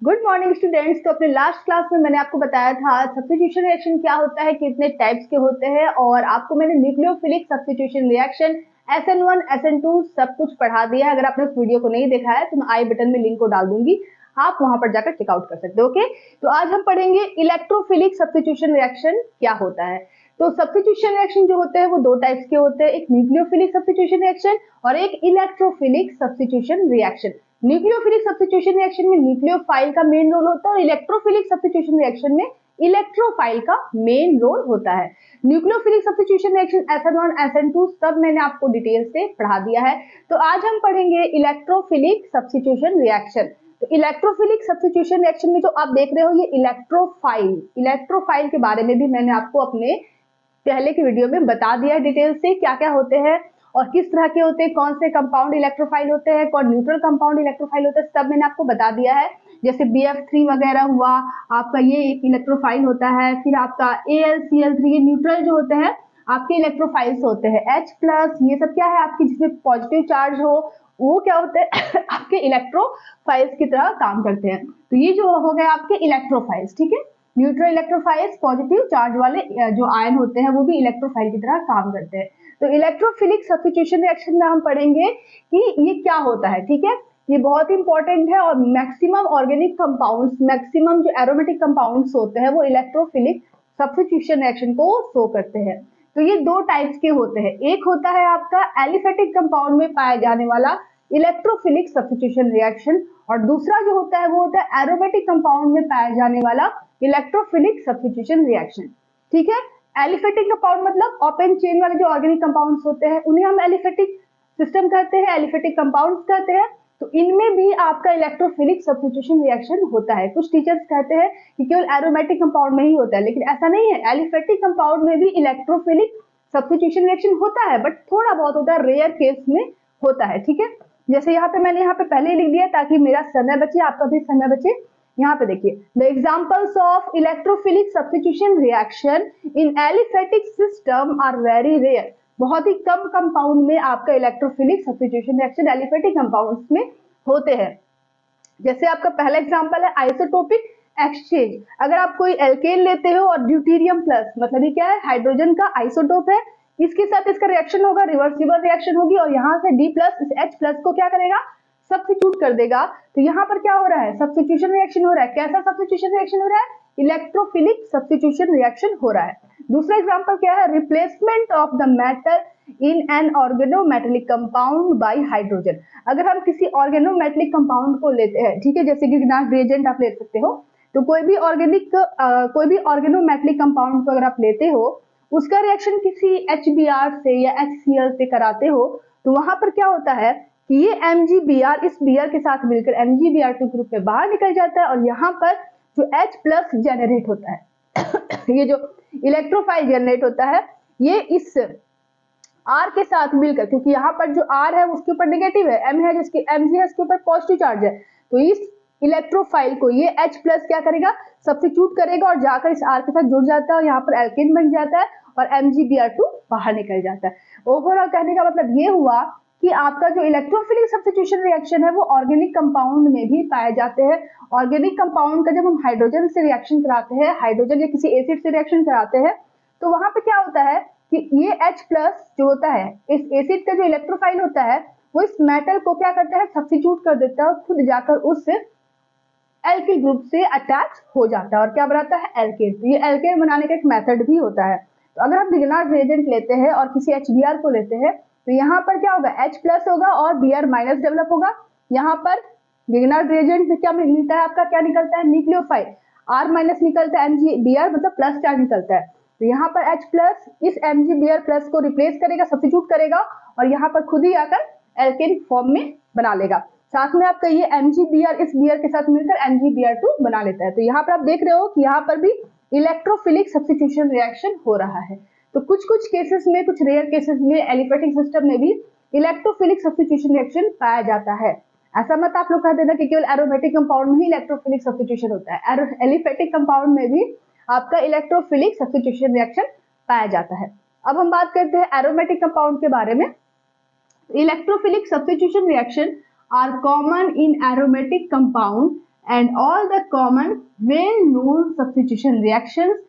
Good morning students. तो अपने last class में मैंने आपको बताया था सब्स्टिट्यूशन रिएक्शन क्या होता है, कितने टाइप्स के होते हैं, और आपको मैंने nucleophilic substitution reaction SN1 SN2 सब कुछ पढ़ा दिया है। अगर आपने उस वीडियो को नहीं देखा है तो मैं आई बटन में लिंक को डाल दूंगी, आप वहां पर जाकर चेकआउट कर सकते हो। ओके, तो आज हम पढ़ेंगे इलेक्ट्रोफिलिक सब्स्टिट्यूशन रिएक्शन क्या होता है। तो सब्स्टिट्यूशन रिएक्शन जो होते हैं वो दो टाइप्स के होते हैं, एक न्यूक्लियोफिलिक सब्स्टिट्यूशन रिएक्शन और एक electrophilic substitution reaction. Nucleophilic substitution reaction में न्यूक्लियोफाइल का मेन रोल होता है और इलेक्ट्रोफिलिक सब्स्टिट्यूशन रिएक्शन में इलेक्ट्रोफाइल का मेन रोल होता है। Nucleophilic substitution reaction SN1 SN2 सब मैंने आपको डिटेल से पढ़ा दिया है। तो आज हम पढ़ेंगे इलेक्ट्रोफिलिक सब्स्टिट्यूशन रिएक्शन। तो इलेक्ट्रोफिलिक सब्स्टिट्यूशन रिएक्शन में जो आप देख रहे हो ये इलेक्ट्रोफाइल के बारे में भी मैंने आपको अपने पहले की वीडियो में बता दिया है डिटेल से, क्या क्या होते हैं और किस तरह के होते हैं, कौन से कंपाउंड इलेक्ट्रोफाइल होते हैं, कौन न्यूट्रल कंपाउंड इलेक्ट्रोफाइल होते हैं, सब मैंने आपको बता दिया है। जैसे BF3 वगैरह हुआ आपका, ये एक इलेक्ट्रोफाइल होता है। फिर आपका AlCl3 ये न्यूट्रल जो होते हैं आपके इलेक्ट्रोफाइल्स होते हैं। H+ ये सब क्या है आपकी, जिसमें पॉजिटिव चार्ज हो वो क्या होते हैं आपके इलेक्ट्रोफाइल्स की तरह काम करते हैं। तो ये जो हो गए आपके इलेक्ट्रोफाइल्स, ठीक है। न्यूट्रल इलेक्ट्रोफाइल्स पॉजिटिव चार्ज वाले जो आयन होते हैं वो भी इलेक्ट्रोफाइल की तरह काम करते हैं। तो इलेक्ट्रोफिलिक सब्स्टिट्यूशन रिएक्शन में हम पढ़ेंगे कि ये क्या होता है, ठीक है। ये बहुत इंपॉर्टेंट है और मैक्सिमम ऑर्गेनिक कंपाउंड्स, मैक्सिमम जो एरोमेटिक कंपाउंड्स होते हैं वो इलेक्ट्रोफिलिक सब्स्टिट्यूशन रिएक्शन को शो करते हैं। तो ये दो टाइप्स के होते हैं, एक होता है आपका एलिफेटिक कंपाउंड में पाया जाने वाला इलेक्ट्रोफिलिक सब्स्टिट्यूशन रिएक्शन और दूसरा जो होता है वो होता है एरोमेटिक कंपाउंड में पाया जाने वाला इलेक्ट्रोफिलिक सब्स्टिट्यूशन रिएक्शन, ठीक है। एलिफेटिक कंपाउंड मतलब ओपन चेन वाले जो ऑर्गेनिक कंपाउंड्स होते हैं उन्हें हम एलिफेटिक सिस्टम कहते हैं, एलिफेटिक कंपाउंड्स कहते हैं। तो इनमें भी आपका इलेक्ट्रोफिलिक सब्स्टिट्यूशन रिएक्शन होता है। कुछ टीचर्स कहते हैं कि केवल एरोमेटिक कंपाउंड में ही होता है, लेकिन ऐसा नहीं है। एलिफेटिक कंपाउंड में भी इलेक्ट्रोफिलिक सब्स्टिट्यूशन रिएक्शन होता है, बट थोड़ा बहुत होता है, रेयर केस में होता है, ठीक है। जैसे यहाँ पे मैंने यहाँ पे पहले ही लिख दिया ताकि मेरा समय बचे, आपका भी समय बचे। यहाँ पे देखिए, the examples of electrophilic substitution reaction in aliphatic system are very rare. बहुत ही कम कंपाउंड में आपका electrophilic substitution reaction aliphatic compounds में होते हैं। जैसे आपका पहला एग्जांपल है आइसोटोपिक एक्सचेंज। अगर आप कोई एल्केन लेते हो और ड्यूटेरियम प्लस, मतलब ये क्या है, हाइड्रोजन का आइसोटोप है, इसके साथ इसका रिएक्शन होगा, रिवर्सिबल रिएक्शन होगी और यहाँ से D+ इस H+ को क्या करेगा, सब्स्टिट्यूट कर देगा। तो यहाँ पर क्या हो रहा है, सब्स्टिट्यूशन रिएक्शन हो रहा है। कैसा सब्स्टिट्यूशन रिएक्शन हो रहा है, इलेक्ट्रोफिलिक सब्स्टिट्यूशन रिएक्शन हो रहा है। दूसरा एग्जांपल क्या है, replacement of the metal in an organometallic compound bye hydrogen. अगर हम किसी ऑर्गेनोमेटेलिक कंपाउंड को लेते हैं, ठीक है, जैसे गिगनास रिएजेंट आप ले सकते हो, तो कोई भी ऑर्गेनोमेटेलिक कंपाउंड को अगर आप लेते हो, उसका रिएक्शन किसी HBr से या HCl से कराते हो, तो वहां पर क्या होता है कि ये MgBr इस Br के साथ मिलकर MgBr2 ग्रुप में बाहर निकल जाता है और यहाँ पर जो H+ जनरेट होता है ये जो इलेक्ट्रोफाइल जनरेट होता है ये इस R के साथ मिलकर, क्योंकि यहाँ पर जो R है उसके ऊपर नेगेटिव है, M है जिसके Mg है उसके ऊपर पॉजिटिव चार्ज है, तो इस इलेक्ट्रोफाइल को ये H+ क्या करेगा, सब्स्टिट्यूट करेगा और जाकर इस R के साथ जुड़ जाता है और यहाँ पर एल्केन बन जाता है और MgBr2 बाहर निकल जाता है। ओवरऑल कहने का मतलब ये हुआ कि आपका जो इलेक्ट्रोफिलिक सब्स्टिट्यूशन रिएक्शन है वो ऑर्गेनिक कंपाउंड में भी पाए जाते हैं। ऑर्गेनिक कंपाउंड का जब हम हाइड्रोजन से रिएक्शन कराते हैं, हाइड्रोजन या किसी एसिड से रिएक्शन कराते हैं, तो वहां पे क्या होता है कि ये H+ जो होता है, इस एसिड का जो इलेक्ट्रोफाइल होता है वो इस मेटल को क्या करता है, सब्स्टिट्यूट कर देता है और खुद जाकर उस एल्किल ग्रुप से अटैच हो जाता है और क्या बनाता है, एल्केन। तो ये एल्केन बनाने का एक मेथड भी होता है। तो अगर हम गिगनास रिएजेंट लेते हैं और किसी HBr को लेते हैं, तो यहाँ पर क्या होगा, H+ होगा और Br- डेवलप होगा। यहाँ पर गिगनास रिएजेंट में क्या मिलता है, आपका क्या निकलता है, न्यूक्लियोफाइल R- निकलता है, MgBr मतलब प्लस चार्ज निकलता है। तो यहाँ पर H+ इस MgBr+ को रिप्लेस करेगा, सब्स्टिट्यूट करेगा और यहाँ पर खुद ही आकर एल्केन फॉर्म में बना लेगा। साथ में आपका ये MgBr इस Br के साथ मिलकर MgBr2 बना लेता है। तो यहाँ पर आप देख रहे हो कि यहाँ पर भी इलेक्ट्रोफिलिक सब्स्टिट्यूशन रिएक्शन हो रहा है। तो कुछ कुछ केसेस में, कुछ रेयर केसेस में एलिफेटिक सिस्टम में भी इलेक्ट्रोफिलिक सब्स्टिट्यूशन रिएक्शन पाया जाता है। ऐसा मत आप लोग कह देना कि केवल एरोमेटिक कंपाउंड में ही इलेक्ट्रोफिलिक सब्स्टिट्यूशन होता है, एलिफेटिक कंपाउंड में भी आपका इलेक्ट्रोफिलिक सब्स्टिट्यूशन रिएक्शन पाया जाता है। अब हम बात करते हैं एरोमेटिक कंपाउंड के बारे में। Electrophilic substitution reaction are common in aromatic compound and all the common well-known substitution reactions,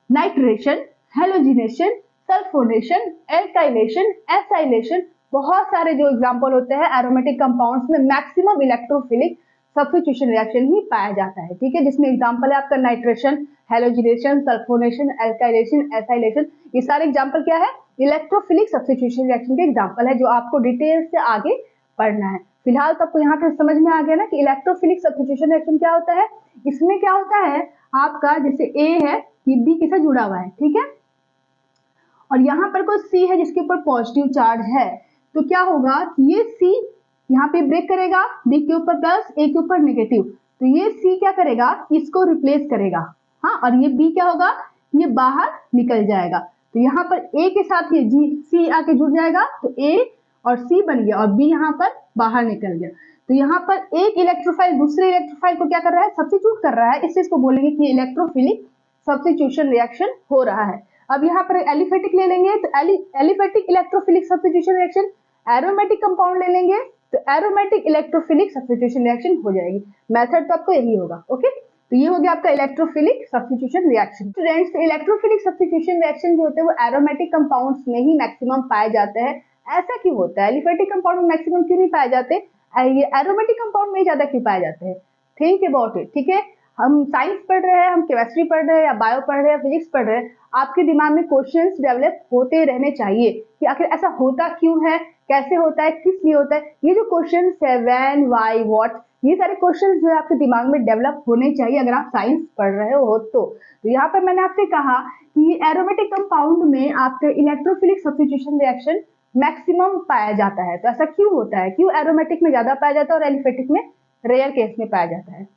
nitration, halogenation, sulphonation, alkylation, acylation, बहुत सारे जो एग्जांपल होते हैं एरोमेटिक कंपाउंड्स में मैक्सिमम इलेक्ट्रोफिलिक सब्स्टिट्यूशन रिएक्शन ही पाया जाता है, ठीक है, जिसमें एग्जांपल है आपका nitration, halogenation, sulphonation, alkylation, acylation. ये सारे एग्जांपल क्या है? इलेक्ट्रोफिलिक सब्स्टिट्यूशन रिएक्शन के एग्जांपल है, जो आपको डिटेल से आगे पढ़ना है। फिलहाल तो आपको यहाँ पे समझ में आ गया ना कि इलेक्ट्रोफिलिक सब्स्टिट्यूशन रिएक्शन क्या होता है। इसमें क्या होता है आपका, जैसे ए है, ये बी के साथ जुड़ा हुआ है, ठीक है, और यहाँ पर कोई सी है जिसके ऊपर पॉजिटिव चार्ज है, तो क्या होगा कि ये सी यहाँ पे ब्रेक करेगा, बी के ऊपर प्लस, ए के ऊपर नेगेटिव, तो ये सी क्या करेगा, इसको रिप्लेस करेगा, हाँ, और ये बी क्या होगा, ये बाहर निकल जाएगा। तो यहाँ पर ए के साथ ये जी सी आके जुड़ जाएगा, तो ए और सी बन गया और बी यहाँ पर बाहर निकल गया। तो यहाँ पर एक इलेक्ट्रोफाइल दूसरे इलेक्ट्रोफाइल को क्या कर रहा है, सब्स्टिट्यूट कर रहा है, इससे इसको बोलेंगे कि इलेक्ट्रोफिलिक सब्स्टिट्यूशन रिएक्शन हो रहा है। अब यहाँ पर एलिफेटिक ले लेंगे, तो aliphatic electrophilic substitution reaction, aromatic compound ले लेंगे तो एरोमेटिक इलेक्ट्रोफिलिक सब्स्टिट्यूशन रिएक्शन हो जाएगी। मेथड तो आपको यही होगा, ओके। तो ये हो गया आपका electrophilic substitution reaction. Students, electrophilic substitution reaction जो होते हैं वो एरोमेटिक कंपाउंड्स में ही मैक्सिमम पाए जाते हैं। ऐसा क्यों होता है? एलिफेटिक कंपाउंड में मैक्सिमम क्यों नहीं पाए जाते, ये एरोमेटिक कंपाउंड में ज्यादा क्यों पाए जाते हैं? थिंक अबाउट इट, ठीक है। हम साइंस पढ़ रहे हैं, हम केमिस्ट्री पढ़ रहे हैं, या बायो पढ़ रहे हैं, फिजिक्स पढ़ रहे हैं, आपके दिमाग में क्वेश्चंस डेवलप होते रहने चाहिए कि आखिर ऐसा होता क्यों है, कैसे होता है, किस लिए होता है। ये जो क्वेश्चंस है व्हेन, व्हाई, व्हाट, ये सारे क्वेश्चंस जो है आपके दिमाग में डेवलप होने चाहिए अगर आप साइंस पढ़ रहे हो तो यहाँ पर मैंने आपसे कहा कि एरोमेटिक कंपाउंड में आपके इलेक्ट्रोफिलिक सब्स्टिट्यूशन रिएक्शन मैक्सिमम पाया जाता है। तो ऐसा क्यों होता है, क्यों एरोमेटिक में ज्यादा पाया जाता है और एलिफेटिक में रेयर केस में पाया जाता है?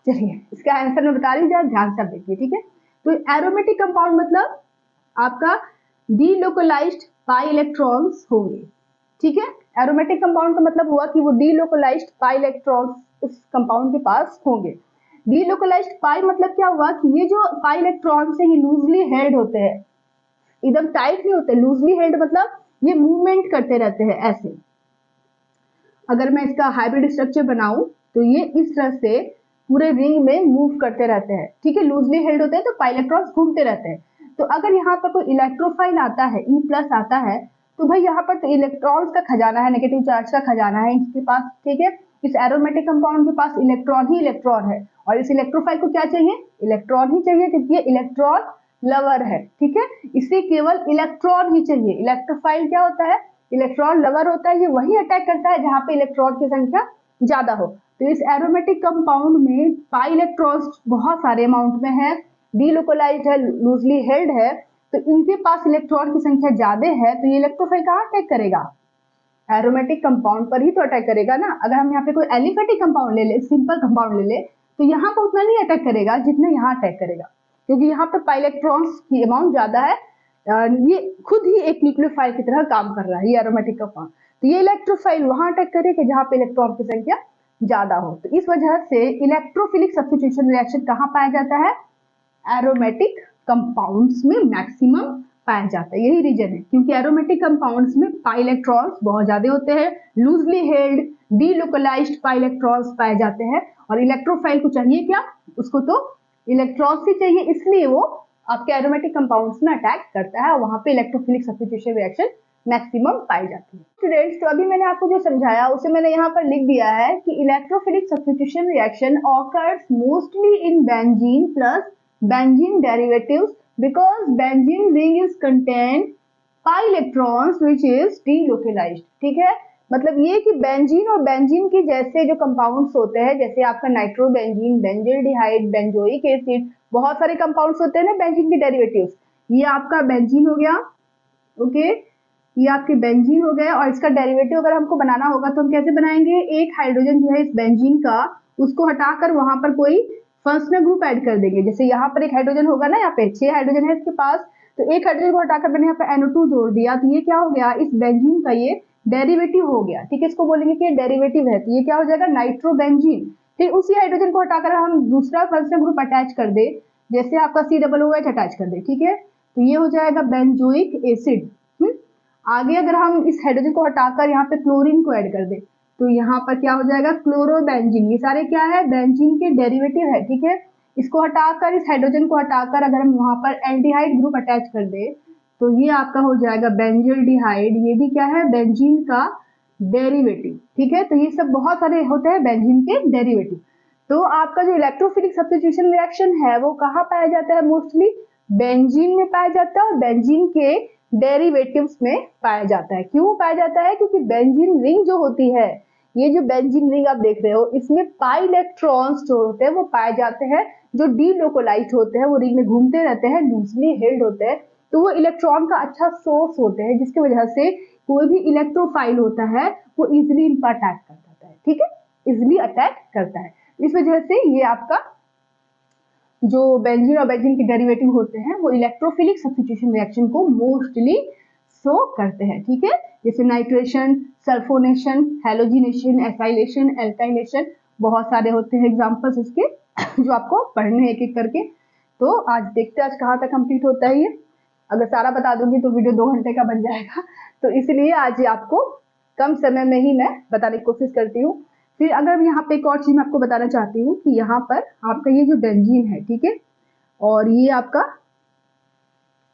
चलिए इसका आंसर मैं बता लीजिए, ध्यान से देखिए, ठीक है। तो एरोमेटिक कंपाउंड मतलब आपका डीलोकलाइज्ड पाई इलेक्ट्रॉन्स होंगे, ठीक है। एरोमेटिक कंपाउंड का मतलब हुआ कि वो डीलोकलाइज्ड पाई इलेक्ट्रॉन्स उस कंपाउंड के पास होंगे। डीलोकलाइज्ड पाई मतलब क्या हुआ कि ये जो पाई इलेक्ट्रॉन्स है ये लूजली हेल्ड होते हैं, एकदम टाइट नहीं होते, लूजली हेल्ड मतलब ये मूवमेंट करते रहते हैं ऐसे। अगर मैं इसका हाइब्रिड स्ट्रक्चर बनाऊं तो ये इस तरह से पूरे रिंग में मूव करते रहते हैं, ठीक है, लूजली हेल्ड होते हैं, तो पाई इलेक्ट्रॉन्स घूमते रहते हैं। तो अगर यहाँ पर कोई इलेक्ट्रोफाइल आता है, ई प्लस आता है, तो भाई यहाँ पर तो इलेक्ट्रॉन्स का खजाना है, नेगेटिव चार्ज का खजाना है इसके पास, ठीक है। इस एरोमेटिक कंपाउंड के पास इलेक्ट्रॉन ही इलेक्ट्रॉन है, और इस इलेक्ट्रोफाइल को क्या चाहिए, इलेक्ट्रॉन ही चाहिए, क्योंकि ये इलेक्ट्रॉन लवर है, ठीक है, इसे केवल इलेक्ट्रॉन ही चाहिए। इलेक्ट्रोफाइल क्या होता है, इलेक्ट्रॉन लवर होता है, ये वही अटैक करता है जहां पे इलेक्ट्रॉन की संख्या ज्यादा हो। तो इस एरोमेटिक कंपाउंड में पाई इलेक्ट्रॉन्स बहुत सारे अमाउंट में है, डीलोकलाइज्ड है, लूजली हेल्ड है, तो इनके पास इलेक्ट्रॉन की संख्या ज्यादा है, तो ये इलेक्ट्रोफाइल कहाँ अटैक करेगा, एरोमेटिक कंपाउंड पर ही तो अटैक करेगा ना। अगर हम यहाँ पे कोई एलिफेटिक कंपाउंड ले ले, सिंपल कंपाउंड ले ले, तो यहाँ पर उतना नहीं अटैक करेगा जितना यहाँ अटैक करेगा, क्योंकि यहाँ पर पाई इलेक्ट्रॉन्स की अमाउंट ज्यादा है, ये खुद ही एक न्यूक्लियोफाइल की तरह काम कर रहा है, ये एरोमेटिक कंपाउंड। तो ये इलेक्ट्रोफाइल वहां अटैक करेगा जहां पे इलेक्ट्रॉन की संख्या ज्यादा हो। तो इस वजह से इलेक्ट्रोफिलिक सब्स्टिट्यूशन रिएक्शन कहाँ पाया जाता है, एरोमेटिक कंपाउंड्स में मैक्सिमम पाया जाता है। यही रीजन है, क्योंकि एरोमेटिक कंपाउंड्स में पाई इलेक्ट्रॉन्स बहुत ज्यादा होते हैं, loosely held delocalised pi electrons पाए जाते हैं, और इलेक्ट्रोफाइल को चाहिए क्या, उसको तो इलेक्ट्रॉन्स ही चाहिए, इसलिए वो आपके एरोमेटिक कंपाउंड्स में अटैक करता है और वहां पे इलेक्ट्रोफिलिक सब्स्टिट्यूशन रिएक्शन मैक्सिमम पाई जाती है। स्टूडेंट्स, तो अभी मैंने आपको जो समझाया उसे मैंने यहाँ पर लिख दिया है कि electrophilic substitution reaction occurs mostly in benzene plus benzene derivatives because benzene ring is contain pi electrons which is delocalised, ठीक है। मतलब ये कि बेंजीन और बेंजीन के जैसे जो कंपाउंड्स होते हैं, जैसे आपका नाइट्रोबेंजीन, बेंजिल्डिहाइड, बेंजोइक एसिड, बहुत सारे कंपाउंड्स होते हैं ना बेंजीन के डेरिवेटिव्स। ये आपका बेंजीन हो गया, ओके, ये आपके बेंजीन हो गए, और इसका डेरिवेटिव अगर हमको बनाना होगा तो हम कैसे बनाएंगे, एक हाइड्रोजन जो है इस बेंजीन का, उसको हटाकर वहां पर कोई फंक्शनल ग्रुप ऐड कर देंगे। जैसे यहाँ पर एक हाइड्रोजन होगा ना, यहाँ पे 6 हाइड्रोजन है इसके पास, तो एक हाइड्रोजन को हटाकर मैंने यहाँ पे NO2 जोड़ दिया, तो ये क्या हो गया, इस बेंजीन का ये डेरिवेटिव हो गया, ठीक है। इसको बोलेंगे कि ये डेरिवेटिव है, तो ये क्या हो जाएगा, नाइट्रोबेंजीन। फिर उसी हाइड्रोजन को हटाकर हम दूसरा फंक्शनल ग्रुप अटैच कर दे, जैसे आपका COOH अटैच कर दे, ठीक है, तो ये हो जाएगा बेंजोइक एसिड। आगे अगर हम इस हाइड्रोजन को हटाकर यहाँ पे क्लोरीन को ऐड कर दे, तो यहाँ पर क्या हो जाएगा, क्लोरोबेंजीन। ये सारे क्या है, बेंजीन के डेरिवेटिव है, ठीक है। इसको हटाकर, इस हाइड्रोजन को हटाकर अगर हम वहां पर एल्डिहाइड ग्रुप अटैच कर दे तो ये आपका हो जाएगा बेंजल्डिहाइड। ये भी क्या है, बेंजीन का डेरिवेटिव, ठीक है। तो ये सब बहुत सारे होते हैं बेंजीन के डेरिवेटिव। तो आपका जो इलेक्ट्रोफिलिक सब्स्टिट्यूशन रिएक्शन है वो कहाँ पाया जाता है, मोस्टली बेंजीन में पाया जाता है और बेंजीन के डेरिवेटिव्स में पाया जाता है। क्यों पाया जाता है, क्योंकि बेंजीन रिंग जो होती है, ये जो बेंजीन रिंग आप देख रहे हो, इसमें पाई इलेक्ट्रॉन्स जो होते हैं वो पाए जाते हैं, जो डीलोकलाइज्ड होते हैं, वो रिंग में घूमते रहते हैं, लूजली हेल्ड होते हैं। तो वो इलेक्ट्रॉन का अच्छा सोर्स होते हैं, जिसकी वजह से कोई भी इलेक्ट्रोफाइल होता है वो इजिली इन पर अटैक कर जाता है, ठीक है, इजिली अटैक करता है। इस वजह से ये आपका जो बेंजीन और बेंजीन के डेरिवेटिव होते हैं वो इलेक्ट्रोफिलिक सब्स्टिट्यूशन रिएक्शन को मोस्टली शो करते हैं, ठीक है। जैसे nitration, sulphonation, halogenation, acylation, alkylation, बहुत सारे होते हैं एग्जांपल्स इसके जो आपको पढ़ने हैं एक एक करके। तो आज देखते हैं आज कहाँ तक कंप्लीट होता है ये। अगर सारा बता दूंगी तो वीडियो 2 घंटे का बन जाएगा, तो इसलिए आज आपको कम समय में ही मैं बताने की कोशिश करती हूँ। फिर अगर यहाँ पे एक और चीज मैं आपको बताना चाहती हूँ कि यहाँ पर आपका ये जो बेंजीन है, ठीक है, और ये आपका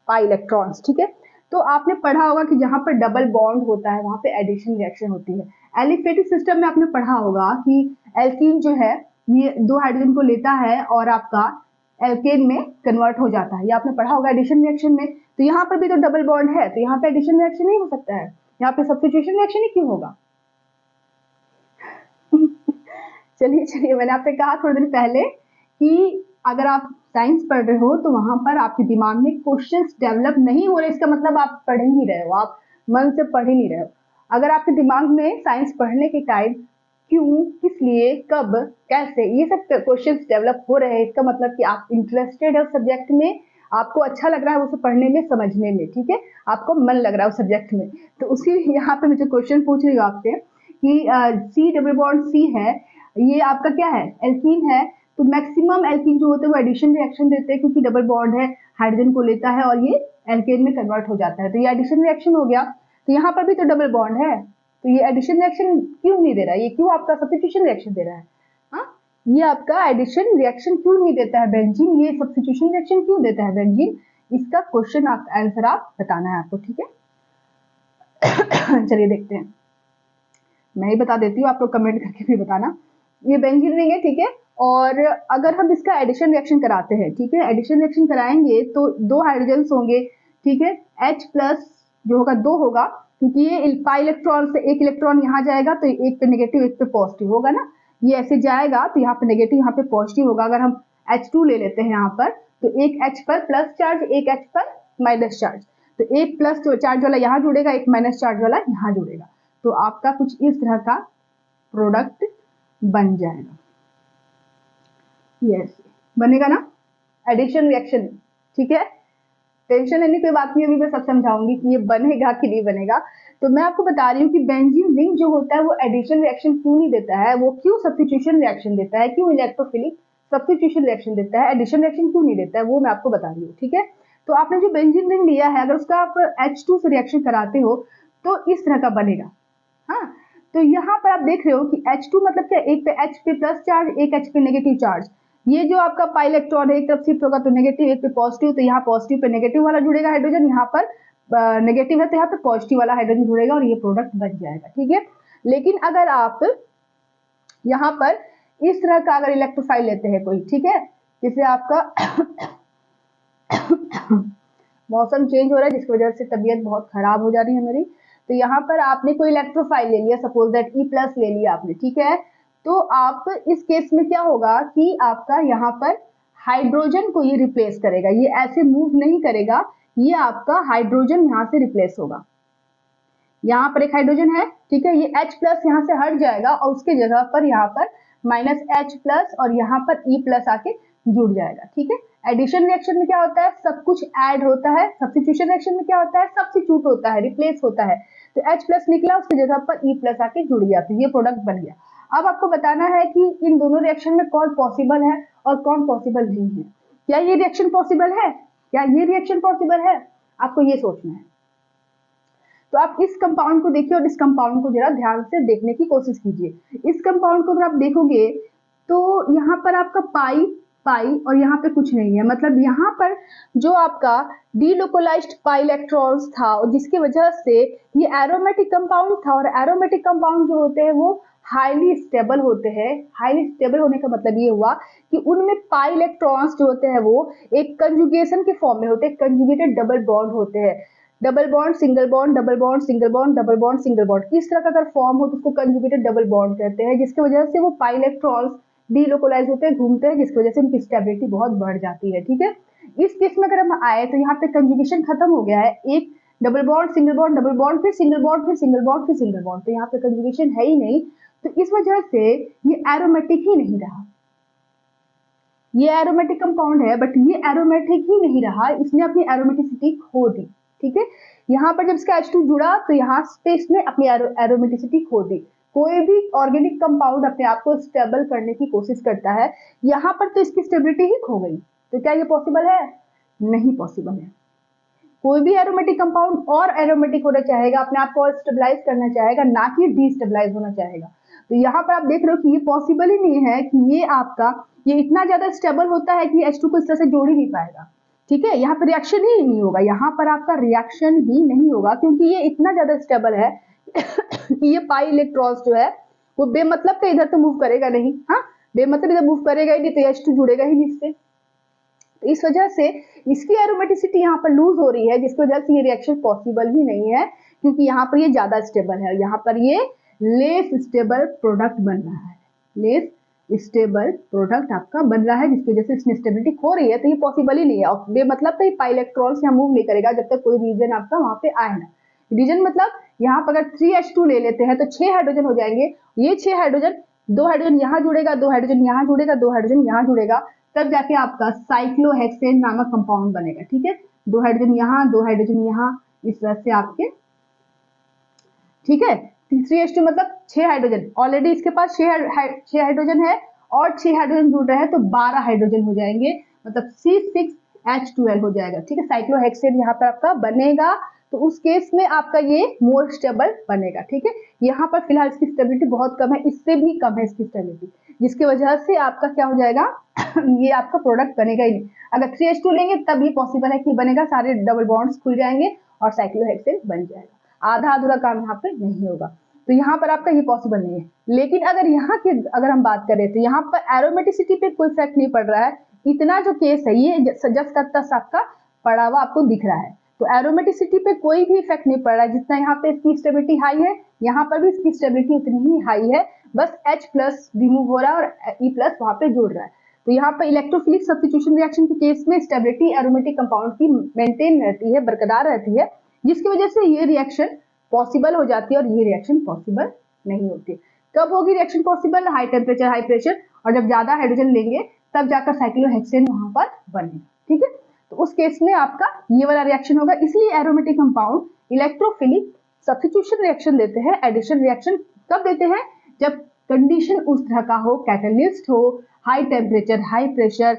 पाई इलेक्ट्रॉन्स, ठीक है। तो आपने पढ़ा होगा कि जहां पर डबल बॉन्ड होता है वहां पे एडिशन रिएक्शन होती है। एलिफेटिक सिस्टम में आपने पढ़ा होगा कि एल्कीन जो है ये 2 हाइड्रोजन को लेता है और आपका एल्केन में कन्वर्ट हो जाता है, ये आपने पढ़ा होगा एडिशन रिएक्शन में। तो यहाँ पर भी तो डबल बॉन्ड है, तो यहाँ पे एडिशन रिएक्शन नहीं हो सकता है, यहाँ पे सब्स्टिट्यूशन रिएक्शन ही क्यों होगा। चलिए मैंने आपसे कहा थोड़ी देर पहले कि अगर आप साइंस पढ़ रहे हो तो वहां पर आपके दिमाग में क्वेश्चंस डेवलप नहीं हो रहे, इसका मतलब आप पढ़ ही नहीं रहे हो, आप मन से पढ़ ही नहीं रहे हो। अगर आपके दिमाग में साइंस पढ़ने के टाइम क्यों, किस लिए, कब, कैसे, ये सब क्वेश्चंस डेवलप हो रहे हैं, इसका मतलब कि आप इंटरेस्टेड है उस सब्जेक्ट में, आपको अच्छा लग रहा है उसे पढ़ने में, समझने में, ठीक है, आपको मन लग रहा है उस सब्जेक्ट में। तो उसी यहाँ पे मैं जो क्वेश्चन पूछ रही हूँ आपसे कि सी डबल बॉन्ड सी है, ये आपका क्या है, एल्कीन है। तो मैक्सिमम एल्कीन जो होते हैं वो एडिशन रिएक्शन देते हैं, क्योंकि डबल बॉन्ड है, हाइड्रोजन को लेता है और ये एल्केन में कन्वर्ट हो जाता है, तो ये एडिशन रिएक्शन हो गया। तो यहाँ पर भी तो डबल बॉन्ड है, तो ये एडिशन रिएक्शन क्यों नहीं दे रहा है, ये क्यों आपका सब्स्टिट्यूशन रिएक्शन दे रहा है, हाँ, ये आपका एडिशन रिएक्शन क्यों नहीं देता है बेंजीन, ये सब्स्टिट्यूशन रिएक्शन क्यों देता है बेंजीन, इसका क्वेश्चन आंसर आप बताना है आपको, ठीक है। चलिए देखते हैं, मैं ही बता देती हूँ, आप लोग कमेंट करके भी बताना। ये बेंजीन रिंग है, ठीक है, और अगर हम इसका एडिशन रिएक्शन कराते हैं, ठीक है, एडिशन रिएक्शन कराएंगे तो 2 हाइड्रोजन होंगे, ठीक है, H प्लस जो होगा 2 होगा, क्योंकि ये पाई इलेक्ट्रॉन से 1 इलेक्ट्रॉन यहाँ जाएगा तो एक पे नेगेटिव एक पे पॉजिटिव होगा ना, ये ऐसे जाएगा तो यहाँ पे नेगेटिव यहाँ पे पॉजिटिव होगा। अगर हम H2 ले लेते हैं यहाँ पर तो एक H पर प्लस चार्ज, एक H पर माइनस चार्ज, तो एक प्लस चार्ज वाला यहाँ जुड़ेगा, एक माइनस चार्ज वाला यहाँ जुड़ेगा, तो आपका कुछ इस तरह का प्रोडक्ट बन जाएगा। यस, बनेगा ना एडिशन रिएक्शन, ठीक है, टेंशन लेने की बात नहीं, अभी मैं सब समझाऊंगी कि ये बनेगा कि नहीं बनेगा। तो मैं आपको बता रही हूँ कि बेंजीन रिंग जो होता है वो एडिशन रिएक्शन क्यों नहीं देता है, वो क्यों सब्स्टिट्यूशन रिएक्शन देता है, क्यों इलेक्ट्रोफिलिक सब्स्टिट्यूशन रिएक्शन देता है, एडिशन रिएक्शन क्यों नहीं देता है, वो मैं आपको बता रही हूँ, ठीक है। तो आपने जो बेंजीन रिंग लिया है, अगर उसका आप H2 से रिएक्शन कराते हो तो इस तरह का बनेगा, हाँ। तो यहाँ पर आप देख रहे हो कि H2 मतलब क्या, एक पे H पे प्लस चार्ज, एक H पे नेगेटिव चार्ज, ये जो आपका पाई इलेक्ट्रॉन है एक तरफ शिफ्ट होगा तो नेगेटिव, एक पे पॉजिटिव, तो यहाँ पॉजिटिव पे नेगेटिव वाला जुड़ेगा हाइड्रोजन, यहाँ पर नेगेटिव है तो यहाँ पे पॉजिटिव वाला हाइड्रोजन जुड़ेगा और ये प्रोडक्ट बन जाएगा, ठीक है। लेकिन अगर आप यहाँ पर इस तरह का अगर इलेक्ट्रोफाइल लेते हैं कोई, ठीक है, जैसे आपका मौसम चेंज हो रहा है जिसकी वजह से तबीयत बहुत खराब हो जा रही है मेरी, तो यहाँ पर आपने कोई इलेक्ट्रोफाइल ले लिया, सपोज दैट E+ ले लिया आपने, ठीक है, तो आप इस केस में क्या होगा कि आपका यहाँ पर हाइड्रोजन को ये रिप्लेस करेगा, ये ऐसे मूव नहीं करेगा, ये आपका हाइड्रोजन यहाँ से रिप्लेस होगा। यहाँ पर एक हाइड्रोजन है, ठीक है, ये H+ यहाँ से हट जाएगा और उसके जगह पर यहाँ पर -H+ और यहाँ पर E+ आके जुड़ जाएगा, ठीक है। एडिशन रिएक्शन में क्या होता है, सब कुछ ऐड होता है, सब्स्टिट्यूशन रिएक्शन में क्या होता है, सब्स्टिट्यूट होता है, रिप्लेस होता है। तो H+ निकला, उसकी जगह पर E+ आके जुड़ गया, तो ये प्रोडक्ट बन गया। अब आपको बताना है कि इन दोनों रिएक्शन में कौन पॉसिबल है और कौन पॉसिबल नहीं है। क्या ये रिएक्शन पॉसिबल है, क्या ये रिएक्शन पॉसिबल है, आपको ये सोचना है। तो आप इस कंपाउंड को देखिए और इस कंपाउंड को जरा ध्यान से देखने की कोशिश कीजिए। इस कंपाउंड को अगर आप देखोगे तो यहाँ पर आपका पाई पाई और यहाँ पे कुछ नहीं है, मतलब यहाँ पर जो आपका डीलोकलाइज्ड पाई इलेक्ट्रॉन्स था और जिसकी वजह से ये एरोमेटिक कंपाउंड था, और एरोमेटिक कंपाउंड जो होते हैं वो हाईली स्टेबल होते हैं। हाईली स्टेबल होने का मतलब ये हुआ कि उनमें पाई इलेक्ट्रॉन्स जो होते हैं वो एक कंजुगेशन के फॉर्म में होते हैं, कंजुगेटेड डबल बॉन्ड होते हैं। Double bond single bond, double bond single bond, double bond single bond, इस तरह का अगर फॉर्म हो तो उसको कंजुगेटेड डबल बॉन्ड कहते हैं, जिसकी वजह से वो पाई इलेक्ट्रॉन्स डीलोकलाइज होते हैं, घूमते हैं, जिसकी वजह से उनकी स्टेबिलिटी बहुत बढ़ जाती है। ठीक है, इस केस में अगर हम आए तो यहाँ पे कंजुगेशन खत्म हो गया है, एक double bond single bond double bond फिर सिंगल बॉन्ड फिर सिंगल बॉन्ड फिर सिंगल बॉन्ड, तो यहाँ पे कंजुगेशन है ही नहीं, तो इस वजह से ये एरोमेटिक ही नहीं रहा। ये एरोमेटिक कंपाउंड है बट ये एरोमेटिक ही नहीं रहा, इसने अपनी एरोमेटिसिटी खो दी। ठीक है, यहाँ पर जब इसका H2 जुड़ा तो यहाँ पे इसने अपनी एरोमेटिसिटी खो दी। कोई भी ऑर्गेनिक कंपाउंड अपने आप को स्टेबल करने की कोशिश करता है, यहाँ पर तो इसकी स्टेबिलिटी ही खो गई, तो क्या ये पॉसिबल है? नहीं पॉसिबल है। कोई भी एरोमेटिक कंपाउंड और एरोमेटिक होना चाहेगा, अपने आप को और स्टेबलाइज करना चाहेगा, ना कि डिस्टेबलाइज होना चाहेगा। तो यहाँ पर आप देख रहे हो कि ये पॉसिबल ही नहीं है कि ये आपका ये इतना ज्यादा स्टेबल होता है कि H2 को इस तरह से जोड़ ही नहीं पाएगा। ठीक है, यहाँ पर रिएक्शन ही नहीं होगा, यहाँ पर आपका रिएक्शन ही नहीं होगा, क्योंकि ये इतना ज्यादा स्टेबल है कि ये पाई इलेक्ट्रॉन्स जो है वो बेमतलब का इधर तो मूव करेगा नहीं। हाँ, बेमतलब इधर मूव करेगा ही नहीं, तो H2 जुड़ेगा ही नहीं इससे। तो इस वजह से इसकी एरोमेटिसिटी यहाँ पर लूज हो रही है, जिसकी वजह से ये रिएक्शन पॉसिबल ही नहीं है, क्योंकि यहाँ पर ये ज्यादा स्टेबल है, यहाँ पर ये लेस स्टेबल प्रोडक्ट बन रहा है, लेस स्टेबल प्रोडक्ट आपका बन रहा है, जिसकी वजह से इसमें स्टेबिलिटी खो रही है, तो ये पॉसिबल ही नहीं है। और बेमतलब तो ये पाई इलेक्ट्रॉन्स यहाँ मूव नहीं करेगा जब तक कोई रीजन आपका वहां पे आए ना। रीजन मतलब यहाँ पर अगर 3H2 ले लेते हैं तो 6 हाइड्रोजन हो जाएंगे, ये 6 हाइड्रोजन, 2 हाइड्रोजन यहाँ जुड़ेगा, 2 हाइड्रोजन यहाँ जुड़ेगा, 2 हाइड्रोजन यहाँ जुड़ेगा, तब जाके आपका साइक्लोहेक्सेन नामक कंपाउंड बनेगा। ठीक है, 2 हाइड्रोजन यहाँ, 2 हाइड्रोजन यहाँ, इस तरह से आपके, ठीक है, 3H2 मतलब 6 हाइड्रोजन, ऑलरेडी इसके पास 6 हाइड्रोजन है और 6 हाइड्रोजन जुड़ रहे हैं तो 12 हाइड्रोजन हो जाएंगे, मतलब C6H12 हो जाएगा। ठीक है, साइक्लोहेक्सेन यहाँ पर आपका बनेगा, तो उस केस में आपका ये मोर स्टेबल बनेगा। ठीक है, यहाँ पर फिलहाल इसकी स्टेबिलिटी बहुत कम है, इससे भी कम है इसकी स्टेबिलिटी, जिसकी वजह से आपका क्या हो जाएगा ये आपका प्रोडक्ट बनेगा ही नहीं। अगर 3H2 लेंगे तब ये पॉसिबल है कि बनेगा, सारे डबल बॉन्ड्स खुल जाएंगे और साइक्लोहेक्सेन बन जाएगा, आधा अधूरा काम यहाँ पे नहीं होगा। तो यहाँ पर आपका ये पॉसिबल नहीं है। लेकिन अगर यहाँ की अगर हम बात करें तो यहाँ पर एरोमेटिसिटी पे कोई इफेक्ट नहीं पड़ रहा है, इतना जो केस है ये जस्ट का तस आपका पड़ा हुआ आपको दिख रहा है, तो एरोमेटिसिटी पे कोई भी इफेक्ट नहीं पड़ रहा है। जितना यहाँ पे इसकी स्टेबिलिटी हाई है, यहाँ पर भी इसकी स्टेबिलिटी उतनी ही हाई है, बस H+ रिमूव हो रहा है और E+ वहां पे जुड़ रहा है। तो यहाँ पर इलेक्ट्रोफिलिक सब्स्टिट्यूशन रिएक्शन के केस में स्टेबिलिटी एरोमेटिक कंपाउंड की मेंटेन रहती है, बरकरार रहती है, जिसकी वजह से ये रिएक्शन पॉसिबल हो जाती है और ये रिएक्शन पॉसिबल नहीं होती। कब होगी reaction possible? High temperature high pressure, और जब ज्यादा हाइड्रोजन लेंगे तब जाकर साइक्लोहेक्सेन वहां पर बनेगा। ठीक है, तो उस केस में आपका ये वाला रिएक्शन होगा। इसलिए aromatic compound electrophilic substitution reaction देते हैं, एडिशन रिएक्शन कब देते हैं? जब कंडीशन उस तरह का हो, कैटलिस्ट हो, हाई टेम्परेचर हाई प्रेशर,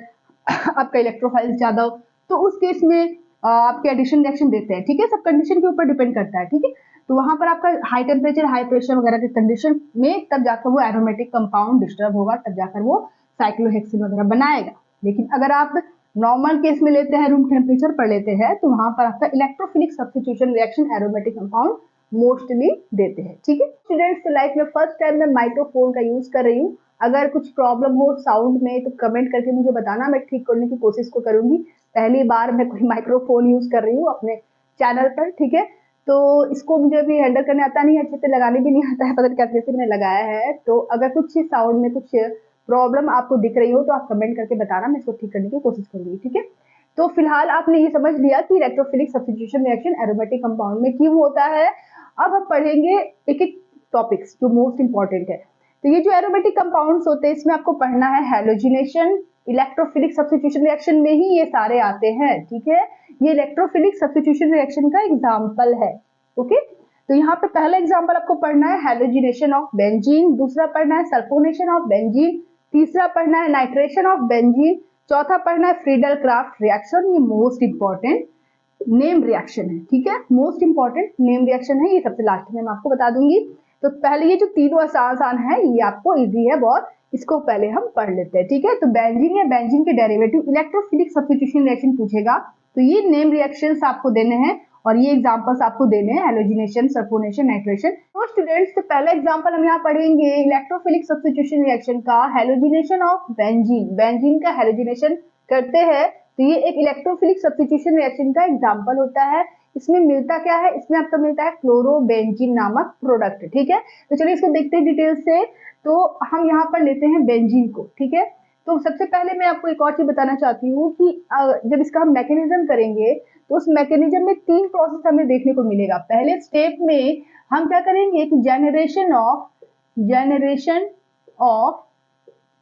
आपका इलेक्ट्रोफाइल ज्यादा हो, तो उस केस में आपके एडिशन रिएक्शन देते हैं। ठीक है, सब कंडीशन के ऊपर डिपेंड करता है। ठीक है, तो वहां पर आपका हाई टेम्परेचर हाई प्रेशर वगैरह के कंडीशन में तब जाकर वो एरोमेटिक कंपाउंड डिस्टर्ब होगा, तब जाकर वो साइक्लोहेक्सेन वगैरह बनाएगा। लेकिन अगर आप नॉर्मल केस में लेते हैं, रूम टेम्परेचर पर लेते हैं, तो वहां पर आपका electrophilic substitution reaction aromatic compound mostly देते हैं। ठीक है स्टूडेंट्स, लाइफ में फर्स्ट टाइम मैं माइक्रोफोन का यूज कर रही हूँ, अगर कुछ प्रॉब्लम हो साउंड में तो कमेंट करके मुझे बताना, मैं ठीक करने की कोशिश को करूंगी। पहली बार मैं कोई माइक्रोफोन यूज कर रही हूँ अपने चैनल पर। ठीक है, तो इसको मुझे भी हैंडल करने आता नहीं है, अच्छे से लगाने भी नहीं आता है, पता नहीं कैसे से मैंने लगाया है। तो अगर कुछ साउंड में कुछ प्रॉब्लम आपको दिख रही हो तो आप कमेंट करके बताना, मैं इसको ठीक करने की कोशिश करूंगी। ठीक है, तो फिलहाल आपने ये समझ लिया कि electrophilic substitution reaction aromatic compound में क्यों होता है। अब हम पढ़ेंगे एक एक टॉपिक्स जो मोस्ट इंपॉर्टेंट है। तो ये जो एरोमेटिक कंपाउंड्स होते हैं इसमें आपको पढ़ना है हैलोजिनेशन, इलेक्ट्रोफिलिक सब्स्टिट्यूशन रिएक्शन में ही ये सारे आते हैं। ठीक है, ये इलेक्ट्रोफिलिक सब्स्टिट्यूशन रिएक्शन का एग्जांपल है। ओके, तो यहाँ पे पहला एग्जांपल आपको पढ़ना है हैलोजिनेशन ऑफ बेंजीन, दूसरा पढ़ना है सल्फोनेशन ऑफ बेंजीन, तीसरा पढ़ना है नाइट्रेशन ऑफ बेंजीन, चौथा पढ़ना है फ्रीडल क्राफ्ट रिएक्शन, ये मोस्ट इंपॉर्टेंट नेम रिएक्शन है, ठीक है, मोस्ट इंपॉर्टेंट नेम रिएक्शन है, ये सबसे लास्ट में मैं आपको बता दूंगी। तो पहले ये जो तीनों आसान है ये आपको इजी है बहुत, इसको पहले हम पढ़ लेते हैं, ठीक है। तो बेंजीन या बेंजीन के डेरिवेटिव इलेक्ट्रोफिलिक सब्स्टिट्यूशन रिएक्शन पूछेगा, तो ये नेम रिएक्शंस आपको देने हैं और ये एग्जांपल्स आपको देने हैं, हैलोजिनेशन, सल्फोनेशन, नाइट्रेशन। तो स्टूडेंट्स तो पहला एग्जांपल हम यहाँ पढ़ेंगे इलेक्ट्रोफिलिक सब्स्टिट्यूशन रिएक्शन का, हैलोजिनेशन ऑफ बेंजीन। बेंजीन का हैलोजिनेशन करते हैं तो ये एक इलेक्ट्रोफिलिक सब्स्टिट्यूशन रिएक्शन का एग्जांपल होता है। इसमें मिलता क्या है, इसमें आपको मिलता है क्लोरोबेंजीन नामक प्रोडक्ट, ठीक है। तो चलिए इसको देखते हैं डिटेल से। तो हम यहाँ पर लेते हैं बेंजीन को, ठीक है। तो सबसे पहले मैं आपको एक और चीज बताना चाहती हूँ कि जब इसका हम मैकेनिज्म करेंगे तो उस मैकेनिज्म में 3 प्रोसेस हमें देखने को मिलेगा। पहले स्टेप में हम क्या करेंगे कि जनरेशन ऑफ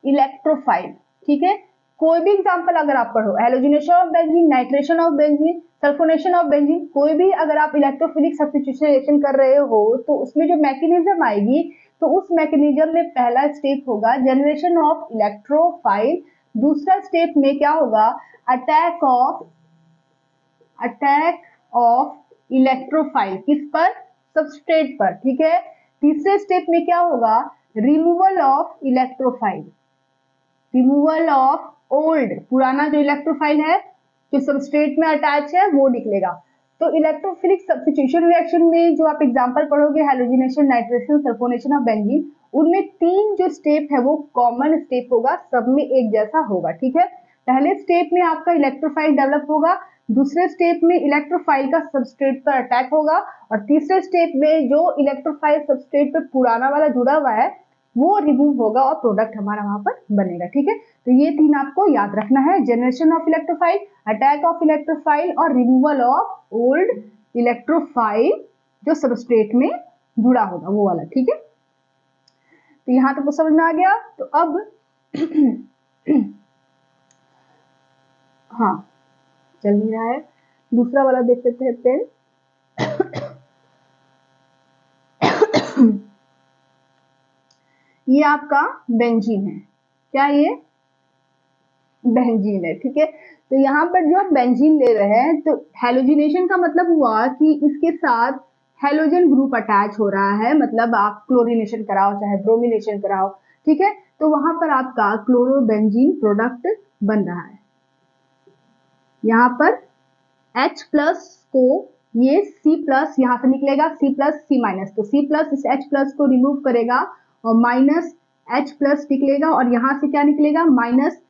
इलेक्ट्रोफाइल, ठीक है। कोई भी एग्जांपल अगर आप पढ़ो, halogenation of benzene, nitration of benzene, sulphonation of benzene, कोई भी अगर आप इलेक्ट्रोफिलिक सब्स्टिट्यूशन रिएक्शन कर रहे हो तो उसमें जो मैकेनिज्म आएगी, तो उस मैकेनिज्म में पहला स्टेप होगा जनरेशन ऑफ इलेक्ट्रोफाइल। दूसरा स्टेप में क्या होगा, अटैक ऑफ इलेक्ट्रोफाइल, किस पर, सबस्ट्रेट पर, ठीक है। तीसरे स्टेप में क्या होगा, removal of electrophile, removal of old, पुराना जो इलेक्ट्रोफाइल है जो सबस्ट्रेट में अटैच है वो निकलेगा। तो इलेक्ट्रोफिलिक सब्स्टिट्यूशन रिएक्शन में जो आप एग्जांपल पढ़ोगे, halogenation, nitration, sulphonation of benzene, उनमें 3 जो स्टेप है वो कॉमन स्टेप होगा, सब में एक जैसा होगा, ठीक है। पहले स्टेप में आपका इलेक्ट्रोफाइल डेवलप होगा, दूसरे स्टेप में इलेक्ट्रोफाइल का सबस्ट्रेट पर अटैक होगा, और तीसरे स्टेप में जो इलेक्ट्रोफाइल सबस्ट्रेट पर पुराना वाला जुड़ा हुआ है वो रिमूव होगा और प्रोडक्ट हमारा वहां पर बनेगा, ठीक है। तो ये 3 आपको याद रखना है, generation of electrophile, attack of electrophile और रिमूवल ऑफ ओल्ड इलेक्ट्रोफाइल जो सबस्ट्रेट में जुड़ा होगा वो वाला, ठीक है। तो यहां तक तो समझ में आ गया। तो अब हाँ चल नहीं रहा है, दूसरा वाला देख लेते हैं पेन। ये आपका बेंजीन है, क्या ये बेंजीन है, ठीक है। तो यहाँ पर जो आप बेंजीन ले रहे हैं, तो हैलोजिनेशन का मतलब हुआ कि इसके साथ हैलोजन ग्रुप अटैच हो रहा है, मतलब आप क्लोरीनेशन कराओ चाहे ब्रोमिनेशन कराओ, ठीक है। तो वहां पर आपका क्लोरोबेंजीन प्रोडक्ट बन रहा है। यहाँ पर H प्लस को ये C प्लस यहाँ से निकलेगा, C प्लस C माइनस, तो C प्लस इस H प्लस को रिमूव करेगा और माइनस H प्लस निकलेगा, और यहाँ से क्या निकलेगा, माइनस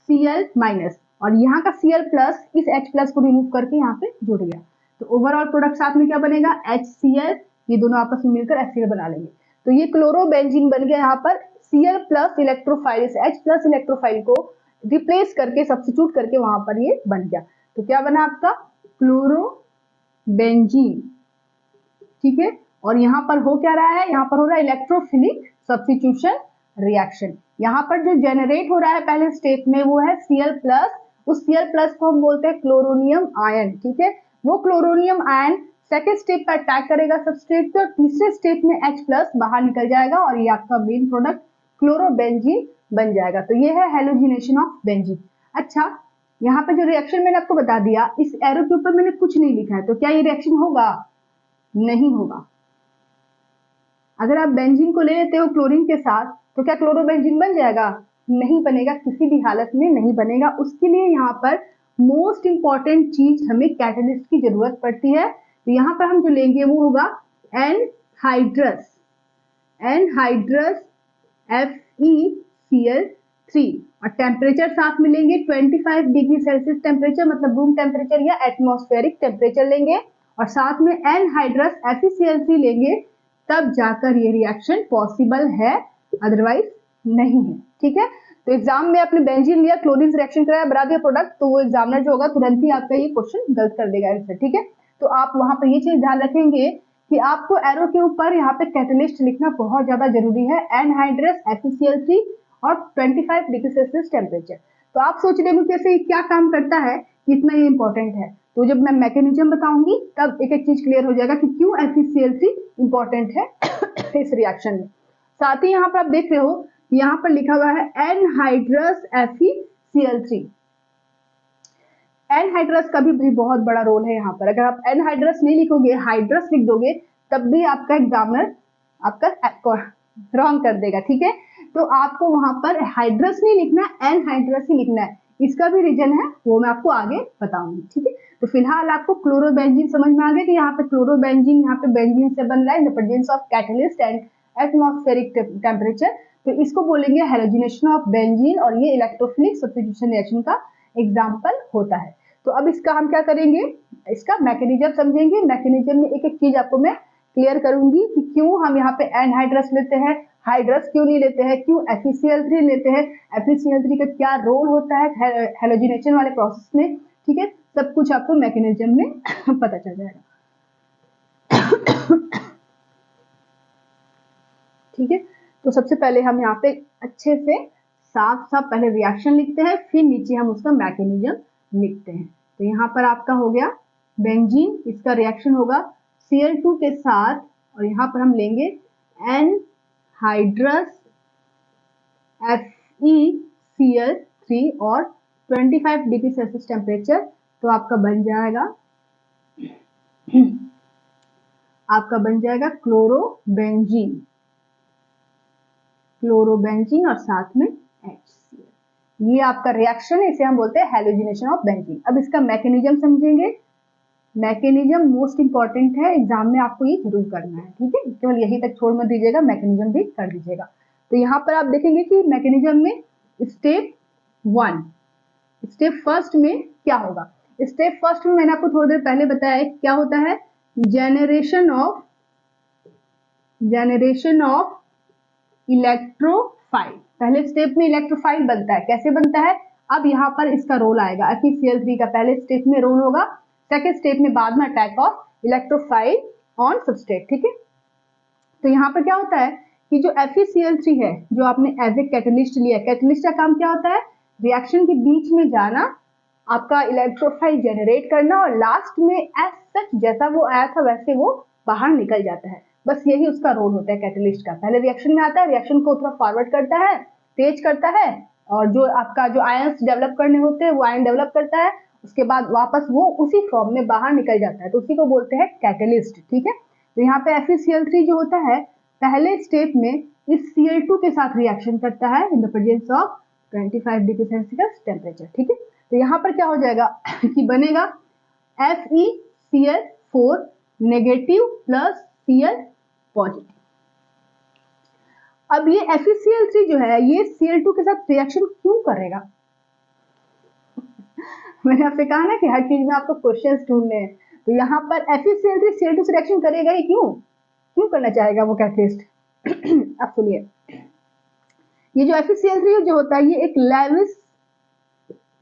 Cl माइनस, और यहाँ का Cl प्लस इस H प्लस को रिमूव करके यहाँ पे जुड़ गया। तो ओवरऑल प्रोडक्ट साथ में क्या बनेगा, HCl, ये दोनों आपस में मिलकर HCl बना लेंगे। तो ये क्लोरोबेंजीन बन गया। यहाँ पर Cl प्लस इलेक्ट्रोफाइल इस H प्लस इलेक्ट्रोफाइल को रिप्लेस करके, सब्स्टिट्यूट करके वहां पर ये बन गया। तो क्या बना आपका क्लोरोबेंजीन, ठीक है। और यहाँ पर हो क्या रहा है, यहाँ पर हो रहा है इलेक्ट्रोफिलिक सब्स्टिट्यूशन रिएक्शन। यहाँ पर जो जनरेट हो रहा है पहले स्टेप में वो है Cl प्लस, उस Cl प्लस को हम बोलते हैं क्लोरोनियम आयन, ठीक है। वो क्लोरोनियम आयन सेकेंड स्टेप पर अटैक करेगा सबस्ट्रेट पे, और तीसरे स्टेप में H प्लस बाहर निकल जाएगा और ये आपका मेन प्रोडक्ट क्लोरोबेंजीन बन जाएगा। तो ये है हैलोजिनेशन ऑफ बेंजीन। अच्छा, यहाँ पे जो रिएक्शन मैंने आपको बता दिया, इस एरो के ऊपर मैंने कुछ नहीं लिखा है, तो क्या ये रिएक्शन होगा, नहीं होगा। अगर आप बेंजीन को ले लेते हो क्लोरीन के साथ तो क्या क्लोरोबेंजीन बन जाएगा, नहीं बनेगा, किसी भी हालत में नहीं बनेगा। उसके लिए यहाँ पर मोस्ट इंपॉर्टेंट चीज हमें कैटलिस्ट की जरूरत पड़ती है। तो यहाँ पर हम जो लेंगे वो होगा एनहाइड्रस FeCl3, और टेम्परेचर साथ में लेंगे 25 डिग्री सेल्सियस टेम्परेचर, मतलब रूम टेम्परेचर या एटमॉस्फेरिक टेम्परेचर लेंगे, और साथ में एनहाइड्रस FeCl3 लेंगे, तब जाकर ये रिएक्शन पॉसिबल है, अदरवाइज नहीं है, ठीक है। तो एग्जाम में आपने बेंजीन लिया, क्लोरीन रिएक्शन कराया, बना दिया प्रोडक्ट, तो वो एग्जामिनर जो होगा तुरंत ही आपका ये क्वेश्चन गलत कर देगा आंसर, ठीक है। तो आप वहां पर ये चीज ध्यान रखेंगे कि आपको एरो के ऊपर यहाँ पे कैटलिस्ट लिखना बहुत ज्यादा जरूरी है, एनहाइड्रस FeCl3 और 25 डिग्री सेल्सियस टेम्परेचर। तो आप सोच रहे हो कैसे क्या काम करता है, कितना ये इंपॉर्टेंट है, तो जब मैं मैकेनिज्म बताऊंगी तब एक एक चीज क्लियर हो जाएगा कि क्यों FeCl3 इंपॉर्टेंट है इस रिएक्शन में। साथ ही यहाँ पर आप देख रहे हो, यहाँ पर लिखा हुआ है एनहाइड्रस FeCl3। एनहाइड्रस का भी बहुत बड़ा रोल है यहाँ पर। अगर आप एनहाइड्रस नहीं लिखोगे, हाइड्रस लिख दोगे, तब भी आपका एग्जामिनर आपका रॉन्ग कर देगा, ठीक है। तो आपको वहां पर हाइड्रस नहीं लिखना, एनहाइड्रस ही लिखना है। इसका भी रीजन है, वो मैं आपको आगे बताऊंगी, ठीक है। तो फिलहाल आपको क्लोरोबेंजीन समझ में आ गया कि यहाँ पे क्लोरोबेंजीन यहाँ पे बेंजीन से बन रहा है in the presence of catalyst and atmospheric temperature. तो इसको बोलेंगे हैलोजिनेशन ऑफ बेंजीन, और ये इलेक्ट्रोफिलिक सब्स्टिट्यूशन रिएक्शन का एग्जाम्पल होता है। तो अब इसका हम क्या करेंगे, इसका मैकेनिज्म समझेंगे। मैकेनिज्म में एक एक चीज आपको मैं क्लियर करूंगी कि क्यों हम यहाँ पे एनहाइड्रस लेते हैं, हाइड्रस क्यों नहीं लेते हैं, क्यों FeCl3 लेते हैं, FeCl3 का क्या रोल होता है हैलोजिनेशन वाले प्रोसेस में, ठीक है। सब कुछ आपको मैकेनिज्म में पता चल जाएगा, ठीक है। तो सबसे पहले हम यहाँ पे अच्छे से साफ साफ पहले रिएक्शन लिखते हैं, फिर नीचे हम उसका मैकेनिज्म लिखते हैं। तो यहाँ पर आपका हो गया बेंजीन, इसका रिएक्शन होगा Cl2 के साथ, और यहाँ पर हम लेंगे एनहाइड्रस FeCl3 और 25 डिग्री सेल्सियस टेम्परेचर। तो आपका बन जाएगा क्लोरोबेंजीन, और साथ में HCl। ये आपका रिएक्शन है, इसे हम बोलते हैं हैलोजिनेशन ऑफ बेंजीन। अब इसका मैकेनिज्म समझेंगे। मैकेनिज्म मोस्ट इंपॉर्टेंट है, एग्जाम में आपको ये जरूर करना है, ठीक है। केवल यही तक छोड़ मत दीजिएगा, मैकेनिज्म भी कर दीजिएगा। तो यहाँ पर आप देखेंगे कि मैकेनिज्म में स्टेप 1, स्टेप फर्स्ट में क्या होगा। स्टेप फर्स्ट में मैंने आपको थोड़ी देर पहले बताया क्या होता है, जनरेशन ऑफ इलेक्ट्रोफाइल। पहले स्टेप में इलेक्ट्रोफाइल बनता है, कैसे बनता है, अब यहाँ पर इसका रोल आएगा। FeCl3 का पहले स्टेप में रोल होगा, सेकेंड स्टेप में बाद में attack of electrophile on substrate, ठीक है। तो यहाँ पर क्या होता है कि जो FeCl3 है, जो आपने एज ए कैटलिस्ट लिया, कैटलिस्ट का काम क्या होता है, रिएक्शन के बीच में जाना, आपका इलेक्ट्रोफाइल जनरेट करना, और लास्ट में एज सच जैसा वो आया था वैसे वो बाहर निकल जाता है। बस यही उसका रोल होता है कैटलिस्ट का। पहले रिएक्शन में आता है, रिएक्शन को थोड़ा फॉरवर्ड करता है, तेज करता है, और जो आपका जो आयंस डेवलप करने होते हैं वो आयन डेवलप करता है, उसके बाद वापस वो उसी फॉर्म में बाहर निकल जाता है, तो उसी को बोलते हैं कैटलिस्ट, ठीक है। तो यहाँ पे FeCl3 जो होता है पहले स्टेप में इस Cl2 के साथ रिएक्शन करता है in the presence of 25 degree Celsius temperature, ठीक है। तो यहाँ पर क्या हो जाएगा कि बनेगा FeCl4 negative plus Cl positive. अब ये FeCl3 जो है ये Cl2 के साथ रिएक्शन क्यों करेगा मैंने आपसे कहा ना कि हर चीज में आपको क्वेश्चंस ढूंढने हैं। तो यहाँ पर FeCl3 Cl2 से रिएक्शन करेगा ही क्यों करना चाहेगा वो कैटलिस्ट अब सुनिए, ये जो FeCl3 जो होता है ये एक लेविस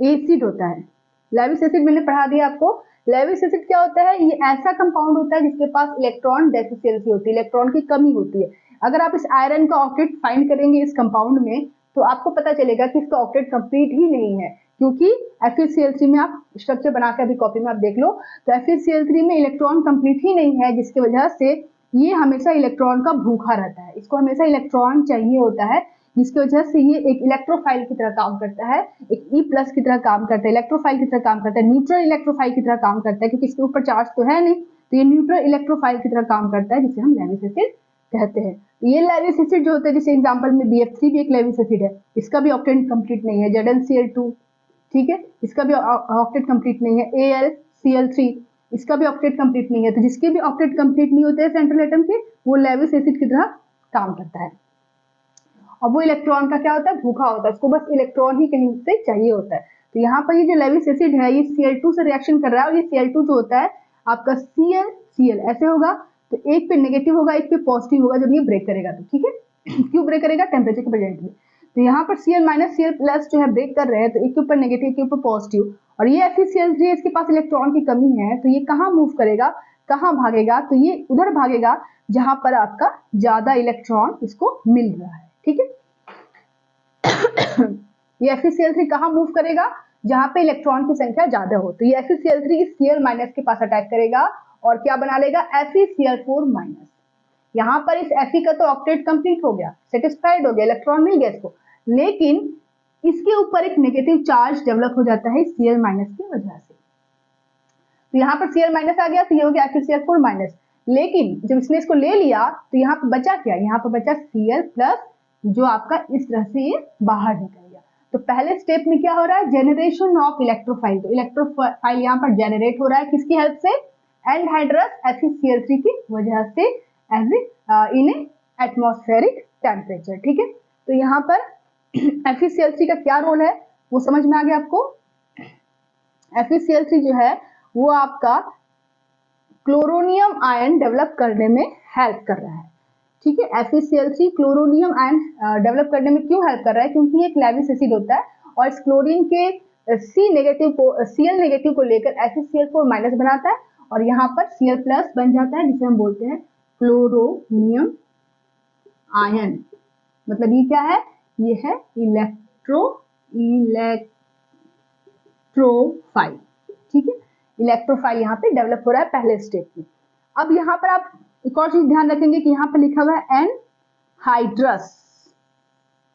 एसिड होता है। लेविस एसिड मैंने पढ़ा दिया आपको। लेविस एसिड क्या होता है, ये ऐसा कंपाउंड होता है जिसके पास इलेक्ट्रॉन डेफिशिएंसी होती है, इलेक्ट्रॉन की कमी होती है। अगर आप इस आयरन का ऑक्टेट फाइंड करेंगे इस कंपाउंड में, तो आपको पता चलेगा कि इसका ऑक्टेट कंप्लीट ही नहीं है, क्योंकि FeCl3 में आप स्ट्रक्चर बना के अभी कॉपी में आप देख लो, तो FeCl3 में इलेक्ट्रॉन कंप्लीट ही नहीं है, जिसकी वजह से ये हमेशा इलेक्ट्रॉन का भूखा रहता है। इसको हमेशा इलेक्ट्रॉन चाहिए होता है, जिसकी वजह से ये एक इलेक्ट्रोफाइल की तरह काम करता है, एक E+ की तरह काम करता है, इलेक्ट्रोफाइल की तरह काम करता है, न्यूट्रल इलेक्ट्रोफाइल की तरह काम करता है, क्योंकि इसके ऊपर चार्ज तो है नहीं, तो ये न्यूट्रल इलेक्ट्रोफाइल की तरह काम करता है, जिसे हम लेविस एसिड कहते हैं। ये लेविस एसिड जो होता है, जैसे एग्जांपल में BF3 भी एक लेविस एसिड है, इसका भी ऑक्टेट कंप्लीट नहीं है। ZnCl2, ठीक है, इसका भी ऑक्टेट कंप्लीट नहीं है। AlCl3, इसका भी ऑक्टेट कंप्लीट नहीं है। तो जिसके भी ऑक्टेट कंप्लीट नहीं होते हैं सेंट्रल एटम के, वो लेविस एसिड की तरह काम करता है। और वो इलेक्ट्रॉन का क्या होता है, भूखा होता है, उसको बस इलेक्ट्रॉन ही कहीं से चाहिए होता है। तो यहाँ पर ये जो लेविस एसिड है ये Cl2 से रिएक्शन कर रहा है, और ये Cl2 जो होता है आपका Cl ऐसे होगा, तो एक पे नेगेटिव होगा, एक पे पॉजिटिव होगा जब ये ब्रेक करेगा, तो ठीक है। क्यों ब्रेक करेगा, टेम्परेचर के प्रेजेंट में। तो यहाँ पर Cl- Cl+ जो है ब्रेक कर रहे हैं, तो एक के ऊपर नेगेटिव, एक के ऊपर पॉजिटिव, और ये FeCl3 इसके पास इलेक्ट्रॉन की कमी है, तो ये कहाँ मूव करेगा, कहाँ भागेगा, तो ये उधर भागेगा जहां पर आपका ज्यादा इलेक्ट्रॉन इसको मिल रहा है, ठीक है। ये FeCl3 कहाँ मूव करेगा, जहां पे इलेक्ट्रॉन की संख्या ज्यादा हो, तो ये FeCl3 इस Cl- के पास अटैक करेगा और क्या बना लेगा, FeCl4-। यहाँ पर इस Fe का तो ऑक्टेट कंप्लीट हो गया, सेटिस्फाइड हो गया, इलेक्ट्रॉन मिल गया इसको, लेकिन इसके ऊपर एक नेगेटिव चार्ज डेवलप हो जाता है Cl- की वजह से। तो यहाँ पर Cl माइनस आ गया, तो ये हो गया FeCl4 माइनस। लेकिन जब इसने इसको ले लिया तो यहाँ पर बचा क्या, यहाँ पर बचा Cl प्लस, जो आपका इस तरह से ये बाहर निकल गया। तो पहले स्टेप में क्या हो रहा है, जेनरेशन ऑफ इलेक्ट्रोफाइल। तो इलेक्ट्रोफाइल यहाँ पर जेनरेट हो रहा है किसकी हेल्प से, एनहाइड्रस FeCl3 की वजह से, एज इन एटमॉस्फेरिक टेम्परेचर। ठीक है, तो यहाँ पर FeCl3 का क्या रोल है वो समझ में आ गया आपको। FeCl3 जो है वो आपका क्लोरोनियम आयन डेवलप करने में हेल्प कर रहा है। ठीक है, FeCl3 क्लोरोनियम आयन डेवलप करने में क्यों हेल्प कर रहा है, क्योंकि ये क्लेविस एसिड होता है और इस क्लोरीन के Cl नेगेटिव को लेकर FeCl4 माइनस बनाता है और यहाँ पर Cl प्लस बन जाता है, जिसे हम बोलते हैं क्लोरोनियम आयन। मतलब ये क्या है, ये है इलेक्ट्रोफाइल। ठीक है, इलेक्ट्रोफाइल यहाँ पे डेवलप हो रहा है पहले स्टेप में। अब यहाँ पर आप एक और चीज ध्यान रखेंगे कि यहाँ पर लिखा हुआ है एनहाइड्रस,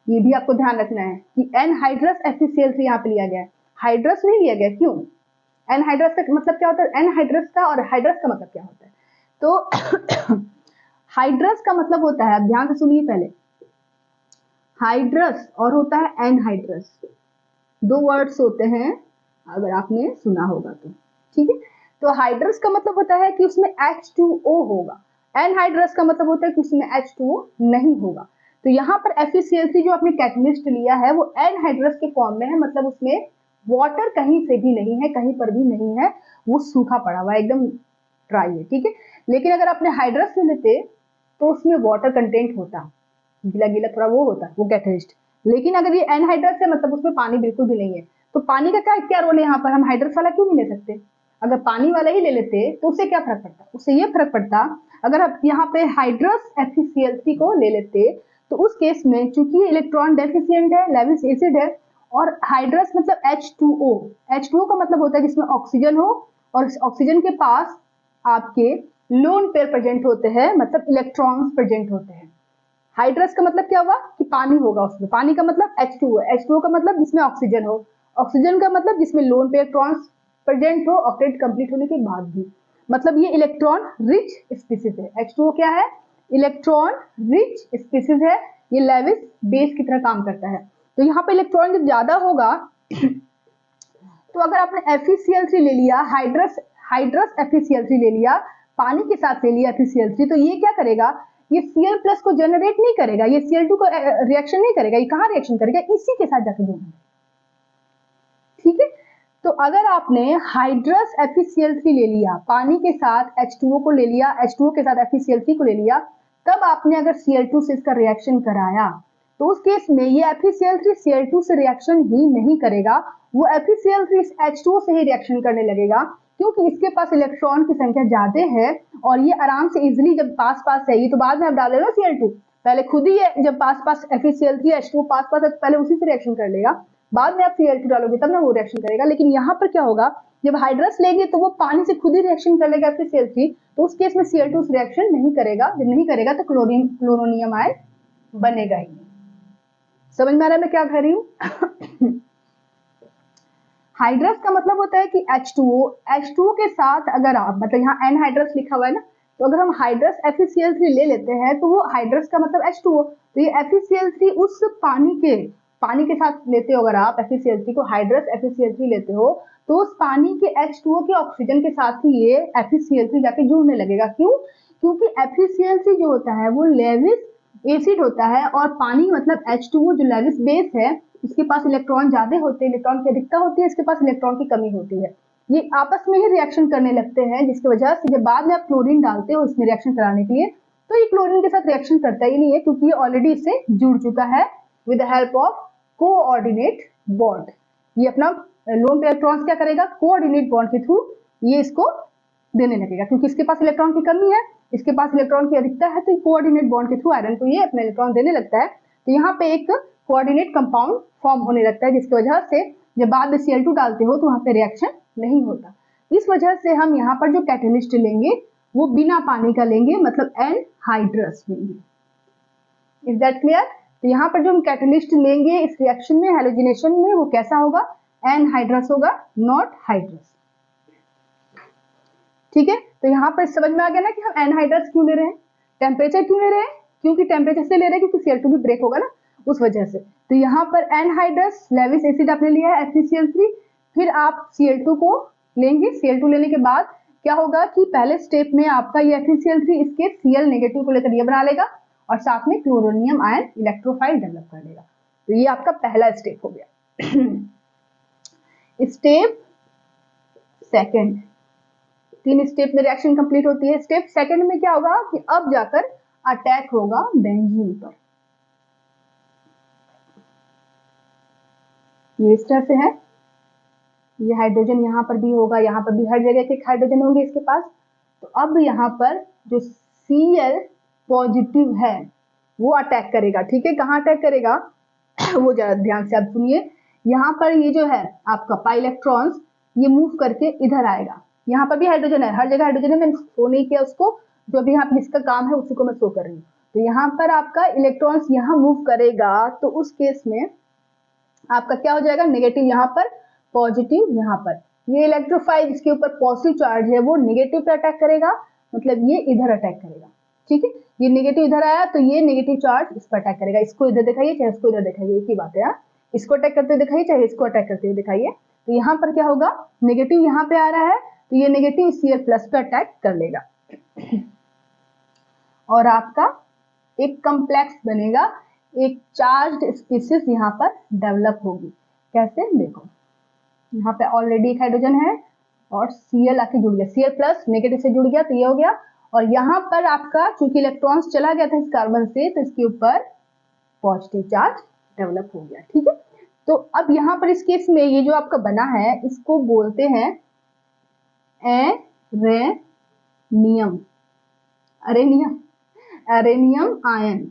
ये भी आपको ध्यान रखना है कि एनहाइड्रस FeCl3 यहाँ पे लिया गया है, हाइड्रस नहीं लिया गया। क्यों, एनहाइड्रस का मतलब क्या होता है, एनहाइड्रस का और हाइड्रस का मतलब क्या होता है। तो हाइड्रस का मतलब होता है, आप ध्यान से सुनिए पहले, हाइड्रस और होता है एनहाइड्रस, दो वर्ड्स होते हैं अगर आपने सुना होगा तो। ठीक है, तो हाइड्रस का मतलब होता है कि उसमें H2O होगा, एनहाइड्रस का मतलब होता है कि उसमें H2O नहीं होगा। तो यहाँ पर FeCl3 जो आपने कैटलिस्ट लिया है वो एनहाइड्रस के फॉर्म में है, मतलब उसमें वाटर कहीं से भी नहीं है, कहीं पर भी नहीं है, वो सूखा पड़ा हुआ है, एकदम ड्राई है। ठीक है, लेकिन अगर आपने हाइड्रस ले लेते तो उसमें वाटर कंटेंट होता, गीला गीला थोड़ा वो होता है वो कैटलिस्ट। लेकिन अगर ये एनहाइड्रस है मतलब उसमें पानी बिल्कुल भी नहीं है, तो पानी का क्या क्या रोल है यहाँ पर, हम हाइड्रस वाला क्यों नहीं ले सकते। अगर पानी वाला ही ले लेते तो उससे क्या फर्क पड़ता, उससे ये फर्क पड़ता अगर आप यहाँ पे हाइड्रस FeCl3 को ले लेते तो उस केस में चूंकि इलेक्ट्रॉन डेफिशिएंट है, लेविस एसिड है, और हाइड्रस मतलब H2O का मतलब होता है जिसमें ऑक्सीजन हो और इस ऑक्सीजन के पास आपके लोन पेयर प्रेजेंट होते हैं, मतलब इलेक्ट्रॉन्स प्रेजेंट होते हैं। हाइड्रस का मतलब क्या हुआ कि पानी होगा उसमें, पानी का मतलब H2O का मतलब जिसमें ऑक्सीजन हो, ऑक्सीजन का मतलब जिसमें लोन पेयर इलेक्ट्रॉन्स प्रेजेंट हो ऑक्टेट कंप्लीट होने के बाद भी, मतलब ये इलेक्ट्रॉन रिच स्पीसीज है। H2O क्या है, इलेक्ट्रॉन रिच स्पीसीज है, ये लेविस बेस की तरह काम करता है। तो यहाँ पे इलेक्ट्रॉन जब ज्यादा होगा तो अगर आपने FeCl3 ले लिया, हाइड्रस FeCl3 ले लिया, पानी के साथ ले लिया FeCl3, तो ये क्या करेगा, ये Cl प्लस को जनरेट नहीं करेगा, ये Cl2 को रिएक्शन नहीं करेगा, ये कहाँ रिएक्शन करेगा, इसी के साथ जाके जुड़ेगा। ठीक है, तो अगर आपने हाइड्रस FeCl3 ले लिया, पानी के साथ H2O को ले लिया, H2O के साथ FeCl3 को ले लिया, तब आपने अगर Cl2 से इसका रिएक्शन कराया तो उस केस में ये FeCl3 Cl2 से रिएक्शन ही नहीं करेगा, वो FeCl3 H2O से ही रिएक्शन करने लगेगा, क्योंकि इसके पास इलेक्ट्रॉन की संख्या ज्यादा है और ये आराम से इजिली जब पास है, ये तो बाद में आप डाले ना Cl2, पहले खुद ही है जब पास FeCl3 H2O पास है तो पहले उसी से रिएक्शन कर लेगा, बाद में आप Cl2 डालोगे तब ना वो रिएक्शन करेगा। लेकिन यहाँ पर क्या होगा, जब हाइड्रस लेंगे तो वो पानी से खुद ही रिएक्शन कर लेगा FeCl3, तो उस केस में Cl2 से रिएक्शन नहीं करेगा, जब नहीं करेगा तो क्लोरोनियम आयन बनेगा ही। समझ में आ रहा है मैं क्या कह रही हूँ। हाइड्रस का मतलब होता है कि H2O के साथ अगर आप, मतलब यहाँ एनहाइड्रस लिखा हुआ है ना, तो अगर हम हाइड्रस FeCl3 ले लेते हैं तो वो हाइड्रस का मतलब H2O, तो ये FeCl3 उस पानी के साथ लेते हो, अगर आप FeCl3 को हाइड्रस FeCl3 लेते हो तो उस पानी के H2O के ऑक्सीजन के साथ ही ये FeCl3 जाके जुड़ने लगेगा। क्यों, क्योंकि FeCl3 जो होता है वो लेविस एसिड होता है और पानी मतलब H2O जो लेविस बेस है इसके पास इलेक्ट्रॉन ज्यादा होते हैं, इलेक्ट्रॉन की अधिकता होती है, इसके पास इलेक्ट्रॉन की कमी होती है, ये आपस में ही रिएक्शन करने लगते हैं, जिसकी वजह से जब बाद में आप क्लोरीन डालते हो इसमें रिएक्शन कराने के लिए तो ये क्लोरीन के साथ रिएक्शन करता ही नहीं है, क्योंकि ये ऑलरेडी इससे जुड़ चुका है with the help of coordinate bond. ये अपना लोन पेयर इलेक्ट्रॉन्स क्या करेगा, कोऑर्डिनेट बॉन्ड के थ्रू ये इसको देने लगेगा, क्योंकि इसके पास इलेक्ट्रॉन की कमी है, इसके पास इलेक्ट्रॉन की अधिकता है, तो कोऑर्डिनेट बॉन्ड के थ्रू आयरन को ये अपना इलेक्ट्रॉन देने लगता है। तो यहाँ पे एक कोऑर्डिनेट कंपाउंड फॉर्म होने लगता है, जिसकी वजह से जब बाद में Cl2 डालते हो तो वहां पे रिएक्शन नहीं होता। इस वजह से हम यहाँ पर जो कैटलिस्ट लेंगे वो बिना पानी का लेंगे, मतलब एनहाइड्रस लेंगे। Is that clear? तो यहाँ पर जो हम कैटलिस्ट लेंगे इस रिएक्शन में, हैलोजिनेशन में, वो कैसा होगा, एनहाइड्रस होगा, नॉट हाइड्रस। ठीक है, तो यहाँ पर समझ में आ गया ना कि हम एनहाइड्रस क्यों ले रहे हैं, टेम्परेचर क्यों ले रहे हैं, क्योंकि टेम्परेचर से ले रहे हैं क्योंकि Cl2 भी ब्रेक होगा ना उस वजह से। तो यहाँ पर एनहाइड्रस लेविस एसिड आपने लिया है FeCl3, फिर आप Cl2 को लेंगे। Cl2 लेने के बाद क्या होगा कि पहले स्टेप में आपका ये FeCl3 इसके Cl नेगेटिव को लेकर ये बना लेगा और साथ में क्लोरोनियम आयन इलेक्ट्रोफाइल डेवलप कर लेगा। तो ये आपका पहला स्टेप हो गया। स्टेप सेकंड, 3 स्टेप में रिएक्शन कंप्लीट होती है। स्टेप सेकंड में क्या होगा कि अब जाकर अटैक होगा बेंजीन पर। ये इस तरह से है, ये हाइड्रोजन यहाँ पर भी होगा, यहाँ पर भी हर जगह एक हाइड्रोजन होंगे इसके पास। तो अब यहाँ पर जो Cl पॉजिटिव है वो अटैक करेगा। ठीक है, कहाँ अटैक करेगा वो जरा ध्यान से आप सुनिए। यहाँ पर ये जो है आपका पाई इलेक्ट्रॉन्स ये मूव करके इधर आएगा। यहाँ पर भी हाइड्रोजन है, हर जगह हाइड्रोजन है, मैंने शो नहीं किया उसको, जो भी यहाँ जिसका काम है उसी को मैं शो कर रही हूँ। तो यहाँ पर आपका इलेक्ट्रॉन्स यहाँ मूव करेगा, तो उस केस में आपका क्या हो जाएगा, नेगेटिव यहाँ पर, पॉजिटिव यहाँ पर। ये इलेक्ट्रोफाइल जिसके ऊपर पॉजिटिव चार्ज है वो नेगेटिव पे अटैक करेगा, मतलब ये इधर अटैक करेगा। ठीक है, ये नेगेटिव इधर आया तो ये नेगेटिव चार्ज इस पर अटैक करेगा। इसको इधर दिखाइए चाहे इसको इधर दिखाइए, एक ही बात है। इसको अटैक करते हुए दिखाइए चाहे इसको अटैक करते हुए दिखाइए। तो यहाँ पर क्या होगा, नेगेटिव यहाँ पे आ रहा है तो ये नेगेटिव Cl प्लस पे अटैक कर लेगा और आपका एक कम्प्लेक्स बनेगा, एक चार्ज्ड स्पीसीज यहाँ पर डेवलप होगी। कैसे, देखो यहाँ पे ऑलरेडी एक हाइड्रोजन है और Cl आके जुड़ गया, Cl प्लस नेगेटिव से जुड़ गया तो ये हो गया। और यहाँ पर आपका चूंकि इलेक्ट्रॉन्स चला गया था इस कार्बन से तो इसके ऊपर पॉजिटिव चार्ज डेवलप हो गया। ठीक है, तो अब यहाँ पर इस केस में ये जो आपका बना है इसको बोलते हैं एरेनियम, अरेनियम, एरेनियम आयन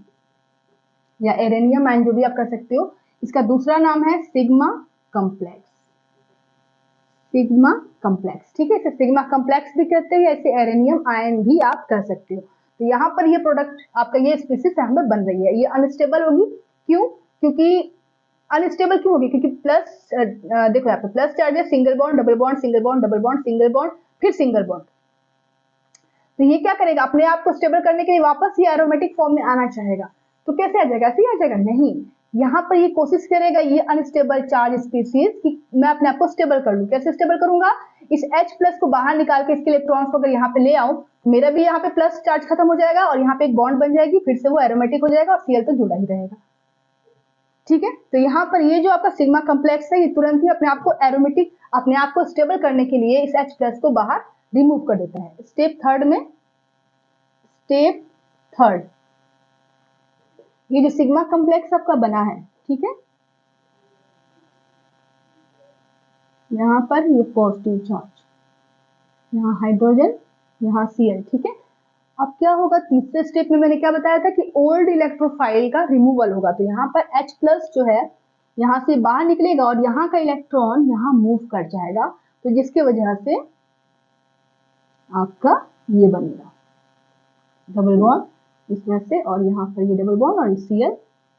या एरेनियम आयन जो भी आप कर सकते हो। इसका दूसरा नाम है सिग्मा कम्प्लेक्स, सिग्मा कम्प्लेक्स। ठीक है, इसे सिग्मा कम्प्लेक्स भी कहते हैं, ऐसे एरेनियम आयन भी आप कर सकते हो। तो यहाँ पर ये प्रोडक्ट आपका ये स्पीसीज यहाँ पर बन रही है, ये अनस्टेबल होगी। क्यों, क्योंकि अनस्टेबल क्यों होगी, क्योंकि प्लस देखो यहाँ पे प्लस चार्ज है, single bond double bond single bond double bond single bond फिर सिंगल बॉन्ड। तो ये क्या करेगा, अपने आप को स्टेबल करने के लिए वापस ये एरोमेटिक फॉर्म में आना चाहेगा। तो कैसे आ जाएगा, ऐसे ही आ जाएगा, नहीं, यहाँ पर ये कोशिश करेगा ये अनस्टेबल चार्ज स्पीसीज कि मैं अपने आप को स्टेबल कर लूं। कैसे स्टेबल करूंगा, इस H प्लस को बाहर निकाल के इसके इलेक्ट्रॉन्स को अगर यहाँ पे ले आऊं, मेरा भी यहाँ पे प्लस चार्ज खत्म हो जाएगा और यहाँ पे एक बॉन्ड बन जाएगी, फिर से वो एरोमेटिक हो जाएगा और Cl तो जुड़ा ही रहेगा। ठीक है, तो यहाँ पर ये जो आपका सिग्मा कम्प्लेक्स है ये तुरंत ही अपने आप को एरोमेटिक, अपने आप को स्टेबल करने के लिए इस H प्लस को बाहर रिमूव कर देता है। स्टेप थर्ड में, स्टेप थर्ड, ये जो सिग्मा कम्प्लेक्स आपका बना है, ठीक है, यहाँ पर ये पॉजिटिव चार्ज, यहाँ हाइड्रोजन, यहाँ Cl। ठीक है, अब क्या होगा, तीसरे स्टेप में मैंने क्या बताया था कि ओल्ड इलेक्ट्रोफाइल का रिमूवल होगा। तो यहाँ पर H प्लस जो है यहाँ से बाहर निकलेगा और यहाँ का इलेक्ट्रॉन यहाँ मूव कर जाएगा, तो जिसकी वजह से आपका ये बनेगा डबल बॉन्ड इस तरह से, और यहाँ पर ये डबल बॉन्ड और Cl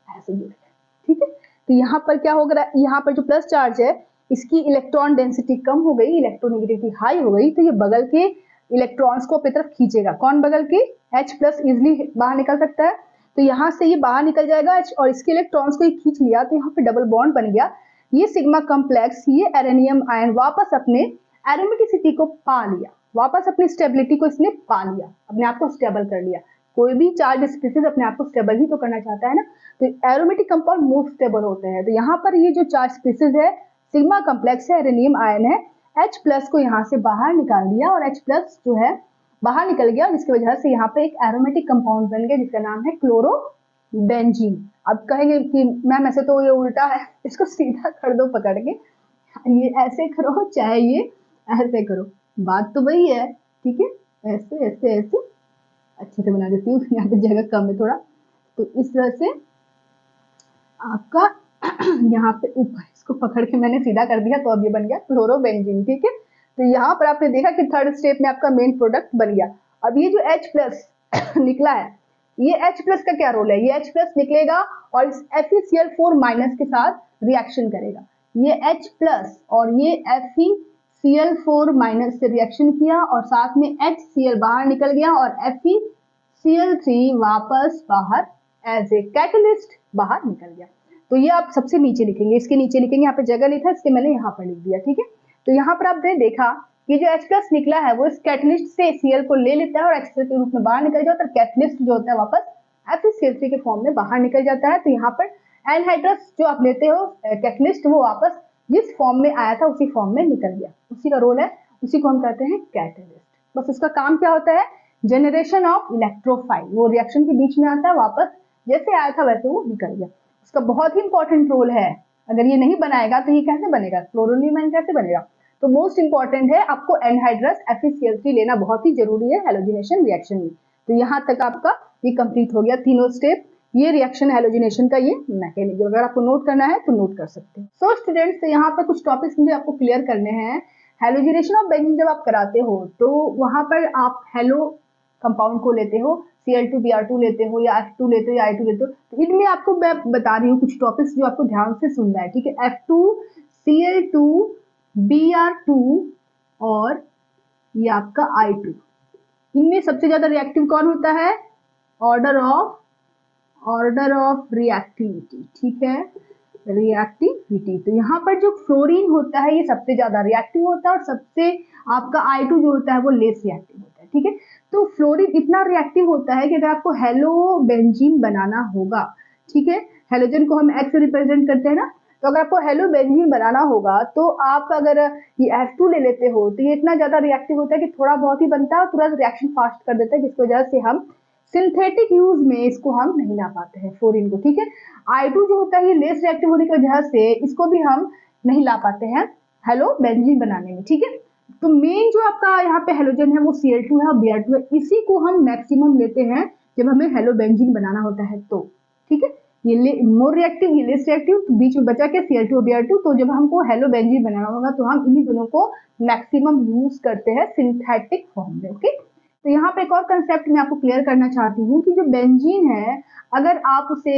ऐसे जुड़ गए। ठीक है, तो यहाँ पर क्या होगा, यहाँ पर जो प्लस चार्ज है इसकी इलेक्ट्रॉन डेंसिटी कम हो गई, इलेक्ट्रोनेगेटिविटी हाई हो गई, तो ये बगल के इलेक्ट्रॉन्स को अपनी तरफ खींचेगा। कौन बगल के, H प्लस इजिली बाहर निकल सकता है, तो यहाँ से ये बाहर निकल जाएगा H और इसके इलेक्ट्रॉन्स को ये खींच लिया, तो यहाँ पे डबल बॉन्ड बन गया। ये सिग्मा कम्प्लेक्स, ये एरेनियम आयन वापस अपने एरोमेटिसिटी को पा लिया, वापस अपनी स्टेबिलिटी को इसने पा लिया, अपने आप को स्टेबल कर लिया। कोई भी चार्ज स्पीसीज अपने आप को स्टेबल ही तो करना चाहता है ना, तो एरोमेटिक कंपाउंड मूव स्टेबल होते हैं। तो यहाँ पर ये जो चार्ज स्पीसीज है सिग्मा कम्प्लेक्स है, एरेनियम आयन है, H प्लस को यहाँ से बाहर निकाल दिया और H प्लस जो है बाहर निकल गया, जिसकी वजह से यहाँ पे एक एरोमेटिक कंपाउंड बन गया जिसका नाम है क्लोरोबेंजीन। अब कहेंगे कि मैम ऐसे तो ये उल्टा है, इसको सीधा कर दो पकड़ के, ये ऐसे करो चाहे ये ऐसे करो, बात तो वही है। ठीक है, ऐसे ऐसे ऐसे अच्छे से बना देती हूँ, यहाँ पे जगह कम है थोड़ा, तो इस तरह से आपका यहाँ पे ऊपर इसको पकड़ के मैंने सीधा कर दिया, तो अब ये बन गया क्लोरोबेंजीन। ठीक है, तो यहाँ पर आपने देखा कि थर्ड स्टेप में आपका मेन प्रोडक्ट बन गया। अब ये जो H प्लस निकला है, ये H प्लस का क्या रोल है, ये H प्लस निकलेगा और इस FeCl4 माइनस के साथ रिएक्शन करेगा। ये H प्लस और ये Cl4 माइनस से रिएक्शन किया और साथ में HCl बाहर निकल गया और FeCl3 वापस बाहर एज ए कैटलिस्ट बाहर निकल गया। तो ये आप सबसे नीचे लिखेंगे, इसके नीचे लिखेंगे, यहाँ पे जगह लिखा है इसके मैंने यहाँ पर लिख दिया, ठीक है। तो यहाँ पर आपने देखा कि जो H+ निकला है वो इस कैटलिस्ट से Cl को ले लेता है और HCl के रूप में बाहर निकल जाता है और कैटलिस्ट जो होता है वापस FeCl3 के फॉर्म में बाहर निकल जाता है। तो यहाँ पर एनहाइड्रस जो आप लेते हो कैटलिस्ट वो वापस जिस फॉर्म में आया था उसी फॉर्म में निकल गया, उसी का रोल है, उसी को हम कहते हैं कैटलिस्ट। बस उसका काम क्या होता है, जनरेशन ऑफ इलेक्ट्रोफाइल, वो रिएक्शन के बीच में आता है, वापस जैसे आया था वैसे वो निकल गया। उसका बहुत ही इंपॉर्टेंट रोल है, अगर ये नहीं बनाएगा तो ये कैसे बनेगा, क्लोरोनीमाइन कैसे बनेगा। तो मोस्ट इंपॉर्टेंट है आपको एनहाइड्रस FeCl3 लेना बहुत ही जरूरी है हैलोजिनेशन रिएक्शन में। तो यहाँ तक आपका ये कंप्लीट हो गया तीनों स्टेप, ये रिएक्शन हैलोजिनेशन का ये मैकेनिज्म। अगर आपको नोट करना है तो नोट कर सकते हैं। सो स्टूडेंट्स, तो यहाँ पर कुछ टॉपिक्स मुझे आपको क्लियर करने हैं। हैलोजिनेशन ऑफ बेंजीन जब आप कराते हो तो वहां पर आप हेलो कंपाउंड को लेते हो, Cl2Br2 लेते हो या F2 लेते हो या I2 लेते हो। तो इनमें आपको मैं बता रही हूँ कुछ टॉपिक्स जो आपको ध्यान से सुनना है, ठीक है। F2Cl2Br2 और ये आपका I2, इनमें सबसे ज्यादा रिएक्टिव कौन होता है, ऑर्डर ऑफ रिएक्टिविटी, ठीक है, रिएक्टिविटी। तो यहाँ पर जो फ्लोरीन होता है ये सबसे ज्यादा रिएक्टिव होता है और सबसे आपका I2 जो होता है वो लेस रिएक्टिव होता है, ठीक है। तो फ्लोरीन इतना रिएक्टिव होता है कि अगर आपको हेलो बेंजीन बनाना होगा, ठीक है, हेलोजन को हम X से रिप्रेजेंट करते हैं ना, तो अगर आपको हेलो बेंजीन बनाना होगा तो आप अगर ये F2 ले लेते हो तो ये इतना ज्यादा रिएक्टिव होता है कि थोड़ा बहुत ही बनता है और तुरंत रिएक्शन फास्ट कर देता है, जिसकी वजह से हम सिंथेटिक यूज में इसको हम नहीं ला पाते हैं फ्लोरीन को, ठीक है। I2 जो होता है ये लेस रिएक्टिव होने की वजह से इसको भी हम नहीं ला पाते हैं हेलो बेंजीन बनाने में, ठीक है। तो मेन जो आपका यहाँ पे हेलोजन है वो Cl2 है और Br2 है, इसी को हम मैक्सिमम लेते हैं जब हमें हेलो बेंजीन बनाना होता है तो, ठीक है। ये मोर रिएक्टिव, ये लेस रिएक्टिव, तो बीच में बचा के Cl2 और Br2। तो जब हमको हेलो बेंजीन बनाना होगा तो हम इन्हीं दोनों को मैक्सिमम यूज करते हैं सिंथेटिक फॉर्म में, ओके। तो यहाँ पे एक और कंसेप्ट मैं आपको क्लियर करना चाहती हूँ कि जो बेंजीन है, अगर आप उसे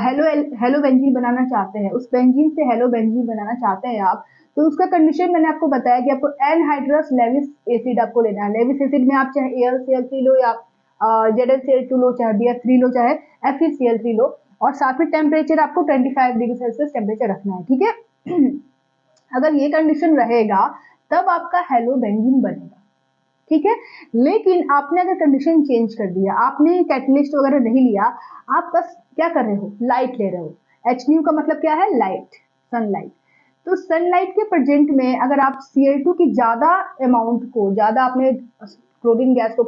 हेलो बेंजीन बनाना चाहते हैं, उस बेंजीन से हेलो बेंजीन बनाना चाहते हैं आप, तो उसका कंडीशन मैंने आपको बताया कि आपको एनहाइड्रस लेविस एसिड आपको लेना है। लेविस एसिड में आप चाहे AlCl3 लो या ZlCl2 लो, चाहे Br3 लो, चाहे FeCl3 लो, और साथ में टेम्परेचर आपको 25 डिग्री सेल्सियस टेम्परेचर रखना है, ठीक है। अगर ये कंडीशन रहेगा तब आपका हेलो बेंजीन बनेगा, ठीक है। लेकिन आपने अगर कंडीशन चेंज कर दिया, आपने कैटलिस्ट वगैरह नहीं लिया, आप बस क्या कर रहे हो, लाइट ले रहे हो। Hν का मतलब क्या है, लाइट, सनलाइट। तो सनलाइट के प्रेजेंट में अगर आप Cl2 की ज्यादा अमाउंट को, ज्यादा आपने क्लोरीन गैस को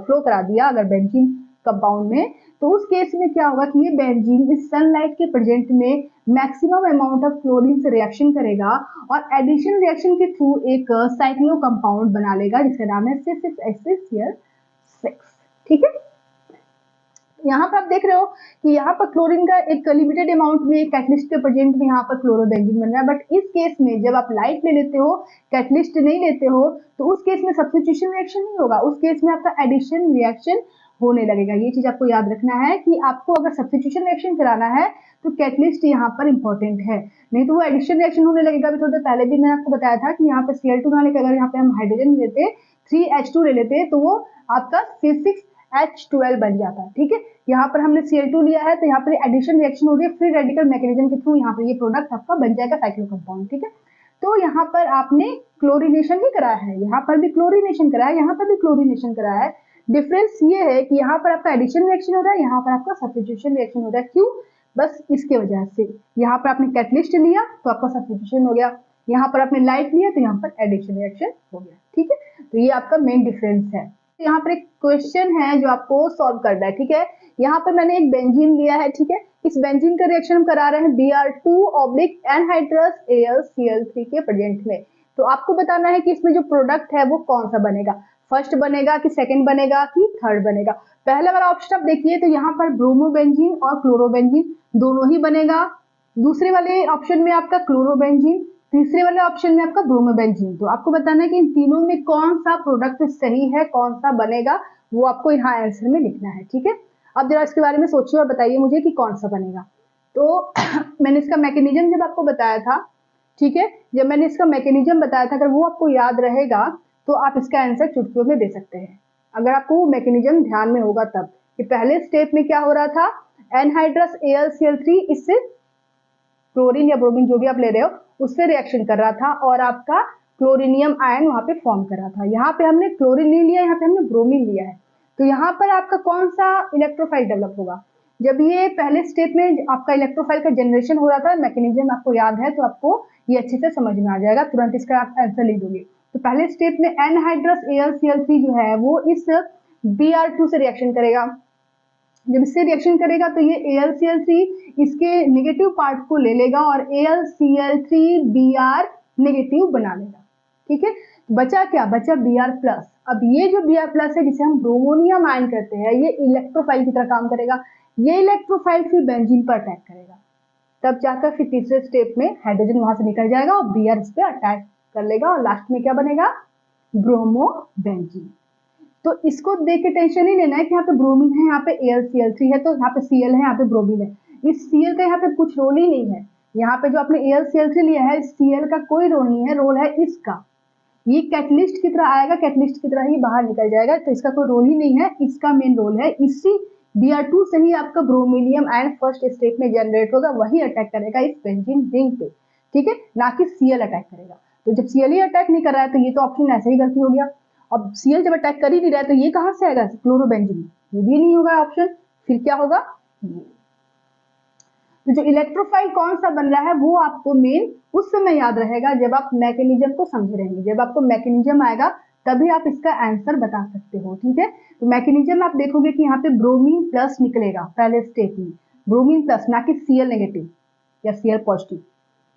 फ्लो करा दिया अगर बेंजीन कंपाउंड में, तो उस केस में क्या होगा कि ये बेंजीन इस सनलाइट के प्रेजेंट में मैक्सिमम अमाउंट ऑफ क्लोरीन से रिएक्शन करेगा और एडिशन रिएक्शन के थ्रू एक साइक्लो कंपाउंड बना लेगा जिसका नाम है C6H6Cl6, ठीक है। यहाँ पर आप देख रहे हो कि यहाँ पर क्लोरीन का एक लिमिटेड अमाउंट में कैटलिस्ट के प्रेजेंट में यहाँ पर क्लोरोबेंजीन बन रहा है। बट इस केस में जब आप लाइट ले लेते हो, कैटलिस्ट नहीं लेते हो, तो उस केस में सब्स्टिट्यूशन रिएक्शन नहीं होगा, उस केस में आपका एडिशन रिएक्शन होने लगेगा। ये चीज आपको याद रखना है कि आपको अगर सब्स्टिट्यूशन रिएक्शन कराना है तो कैटलिस्ट यहाँ पर इंपॉर्टेंट है, नहीं तो वो एडिशन रिएक्शन होने लगेगा। अभी थोड़ी देर पहले भी मैंने आपको बताया था कि यहाँ पे Cl2 ना लेकर अगर यहाँ पे हम हाइड्रोजन लेते, 3H2 ले लेते, तो वो आपका C6H12 बन जाता है, ठीक है। यहाँ पर हमने Cl2 लिया है तो यहाँ पर एडिशन रिएक्शन हो रही है, फ्री रेडिकल मैकेनिज्म के थ्रू यहाँ पर ये प्रोडक्ट आपका बन जाएगा साइक्लो कंपाउंड, ठीक है। तो यहाँ पर आपने क्लोरीनेशन भी कराया है, यहाँ पर भी क्लोरीनेशन कराया है, यहाँ पर भी क्लोरीनेशन कराया है। डिफरेंस ये है कि यहाँ पर आपका एडिशन रिएक्शन हो रहा है, यहाँ पर आपका सब्स्टिट्यूशन रिएक्शन हो रहा है। क्यों, बस इसके वजह से यहाँ पर आपने कैटलिस्ट लिया तो आपका सब्स्टिट्यूशन हो गया, यहाँ पर आपने लाइट लिया तो यहाँ पर एडिशन रिएक्शन हो गया, ठीक है। तो ये आपका मेन डिफरेंस है। यहाँ पर एक क्वेश्चन है जो आपको सॉल्व करना है, ठीक है। यहाँ पर मैंने एक बेंजीन लिया है, ठीक है। इस बेंजीन का रिएक्शन हम करा रहे हैं Br2 एनहाइड्रस AlCl3 के प्रेजेंट में। तो आपको बताना है कि इसमें जो प्रोडक्ट है वो कौन सा बनेगा, फर्स्ट बनेगा कि सेकंड बनेगा कि थर्ड बनेगा। पहला वाला ऑप्शन आप देखिए तो यहाँ पर ब्रोमोबेंजीन और क्लोरोबेंजीन दोनों ही बनेगा। दूसरे वाले ऑप्शन में आपका क्लोरोबेंजीन, तीसरे वाले ऑप्शन में आपका ब्रोमोबेंजीन। तो आपको बताना है कि इन तीनों में कौन सा प्रोडक्ट सही है, कौन सा बनेगा, वो आपको यहाँ आंसर में लिखना है, ठीक है। अब जरा इसके बारे में सोचिए और बताइए मुझे कि कौन सा बनेगा। तो मैंने इसका मैकेनिज्म जब आपको बताया था ठीक है, जब मैंने इसका मैकेनिज्म बताया था, अगर वो आपको याद रहेगा तो आप इसका आंसर चुटकियों में दे सकते हैं, अगर आपको वो मैकेनिज्म ध्यान में होगा तब, कि पहले स्टेप में क्या हो रहा था, एनहाइड्रस AlCl3 इससे क्लोरीन या ब्रोमीन जो भी आप ले रहे हो उससे रिएक्शन कर रहा था और आपका क्लोरीनियम आयन वहां पे फॉर्म कर रहा था। यहाँ पे हमने क्लोरीन नहीं लिया, यहाँ पे हमने ब्रोमीन लिया है, तो यहाँ पर आपका कौन सा इलेक्ट्रोफाइल डेवलप होगा, जब ये पहले स्टेप में आपका इलेक्ट्रोफाइल का जनरेशन हो रहा था, मैकेनिज्म आपको याद है तो आपको ये अच्छे से समझ में आ जाएगा, तुरंत इसका आप आंसर लिख दोगे। तो पहले स्टेप में एनहाइड्रस AlCl3 जो है वो इस Br2 से रिएक्शन करेगा, जब इससे रिएक्शन करेगा तो ये AlCl3 इसके नेगेटिव पार्ट को ले लेगा और AlCl3Br नेगेटिव बना लेगा, ठीक है, बचा क्या, बचा Br प्लस। अब ये जो Br प्लस है जिसे हम ब्रोमोनियम आयन कहते हैं, ये इलेक्ट्रोफाइल की तरह काम करेगा, ये इलेक्ट्रोफाइल फिर बेंजीन पर अटैक करेगा, तब जाकर फिर तीसरे स्टेप में हाइड्रोजन वहां से निकल जाएगा और Br इस पे अटैक कर लेगा और लास्ट में क्या बनेगा, ब्रोमो बेंजीन। तो इसको देख के टेंशन नहीं लेना है कि यहाँ पे ब्रोमीन है, यहाँ पे AlCl3 है, तो यहाँ पे Cl है, यहाँ पे ब्रोमीन है, इस Cl का यहाँ पे कुछ रोल ही नहीं है, यहाँ पे जो आपने AlCl3 लिया है, Cl का कोई रोल नहीं है, रोल है इसका, ये कैटलिस्ट की तरह आएगा, कैटलिस्ट की तरह ही बाहर निकल जाएगा, तो इसका कोई रोल ही नहीं है, इसका मेन रोल है, इसी Br2 से ही आपका ब्रोमीनियम आयन फर्स्ट स्टेप में जनरेट होगा, वही अटैक करेगा इस बेंजीन रिंग पे, ठीक है, ना कि Cl अटैक करेगा। तो जब Cl ही अटैक नहीं कर रहा है तो ये तो ऑप्शन ऐसे ही गलती हो गया। अब Cl जब अटैक कर ही नहीं रहा है तो ये कहां से आएगा, क्लोरोबेंजीन, ये भी नहीं होगा ऑप्शन, फिर क्या होगा ये। तो जो इलेक्ट्रोफाइल कौन सा बन रहा है वो आपको मेन उस समय याद रहेगा जब आप मैकेनिज्म को समझ रहेंगे, जब आपको मैकेनिज्म आएगा तभी आप इसका आंसर बता सकते हो, ठीक है। तो मैकेनिज्म आप देखोगे कि यहाँ पे ब्रोमीन प्लस निकलेगा पहले स्टेप में, ब्रोमीन प्लस, ना कि Cl नेगेटिव या Cl पॉजिटिव,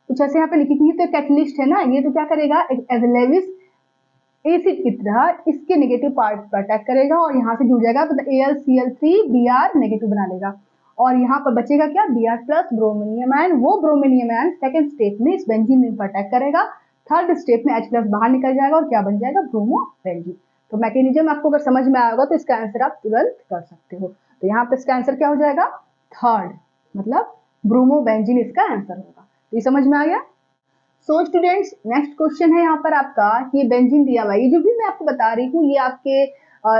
कुछ ऐसे यहाँ पे लिखी, ये तो कैटलिस्ट है ना, ये तो क्या करेगा, एज एसिड की तरह इसके नेगेटिव पार्ट पर अटैक करेगा और यहाँ से जुड़ जाएगा, तो AlCl3Br नेगेटिव बना लेगा और यहाँ पर बचेगा क्या, Br प्लस ब्रोमिनियम आयन, वो ब्रोमिनियम आयन सेकंड स्टेप में इस बेंजीन रिंग पर अटैक करेगा, थर्ड स्टेप में H प्लस बाहर निकल जाएगा और क्या बन जाएगा, ब्रोमो बेंजीन। तो मैकेनिज्म आपको अगर समझ में आया होगा तो इसका आंसर आप तुरंत कर सकते हो। तो यहाँ पे इसका आंसर क्या हो जाएगा, थर्ड, मतलब ब्रोमो बेंजीन इसका आंसर होगा। तो ये समझ में आ गया। सो स्टूडेंट्स, नेक्स्ट क्वेश्चन है यहाँ पर आपका, ये बेंजीन दिया हुआ है, ये जो भी मैं आपको बता रही हूँ ये आपके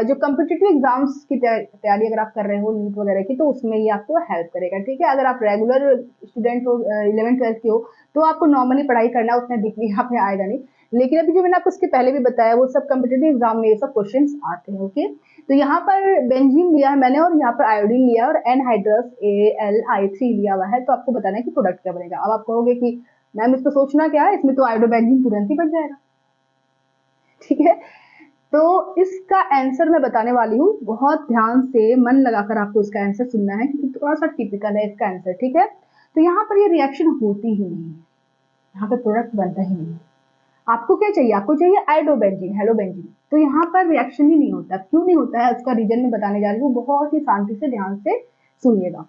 जो कम्पिटिटिव एग्जाम्स की तैयारी अगर आप कर रहे हो नीट वगैरह की, तो उसमें ये आपको हेल्प करेगा, ठीक है। अगर आप रेगुलर स्टूडेंट हो, 11th-12th के हो, तो आपको नॉर्मली पढ़ाई करना, उतना डीपली यहाँ पे आएगा नहीं, लेकिन अभी जो मैंने आपको इसके पहले भी बताया वो सब कम्पिटिटिव एग्जाम में ये सब क्वेश्चन आते हैं, ओके। तो यहाँ पर बेंजीन लिया है मैंने और यहाँ पर आयोडीन लिया है और एनहाइड्रस AlI3 लिया हुआ है, तो आपको बताना है कि प्रोडक्ट क्या बनेगा। अब आप कहोगे कि मैम इसको सोचना क्या है, इसमें तो आयोडोबेंजीन तुरंत ही बन जाएगा, ठीक है। तो इसका आंसर मैं बताने वाली हूँ, बहुत ध्यान से मन लगाकर आपको इसका आंसर सुनना है क्योंकि थोड़ा सा टिपिकल है इसका आंसर, ठीक है। तो यहाँ पर ये रिएक्शन होती ही नहीं है, यहाँ पे प्रोडक्ट बनता ही नहीं है। आपको क्या चाहिए, आपको चाहिए आयोडोबेंजीन, हेलोबेंजीन, तो यहाँ पर रिएक्शन ही नहीं होता। क्यों नहीं होता है उसका रीजन मैं बताने जा रही हूँ, बहुत ही शांति से ध्यान से सुनिएगा।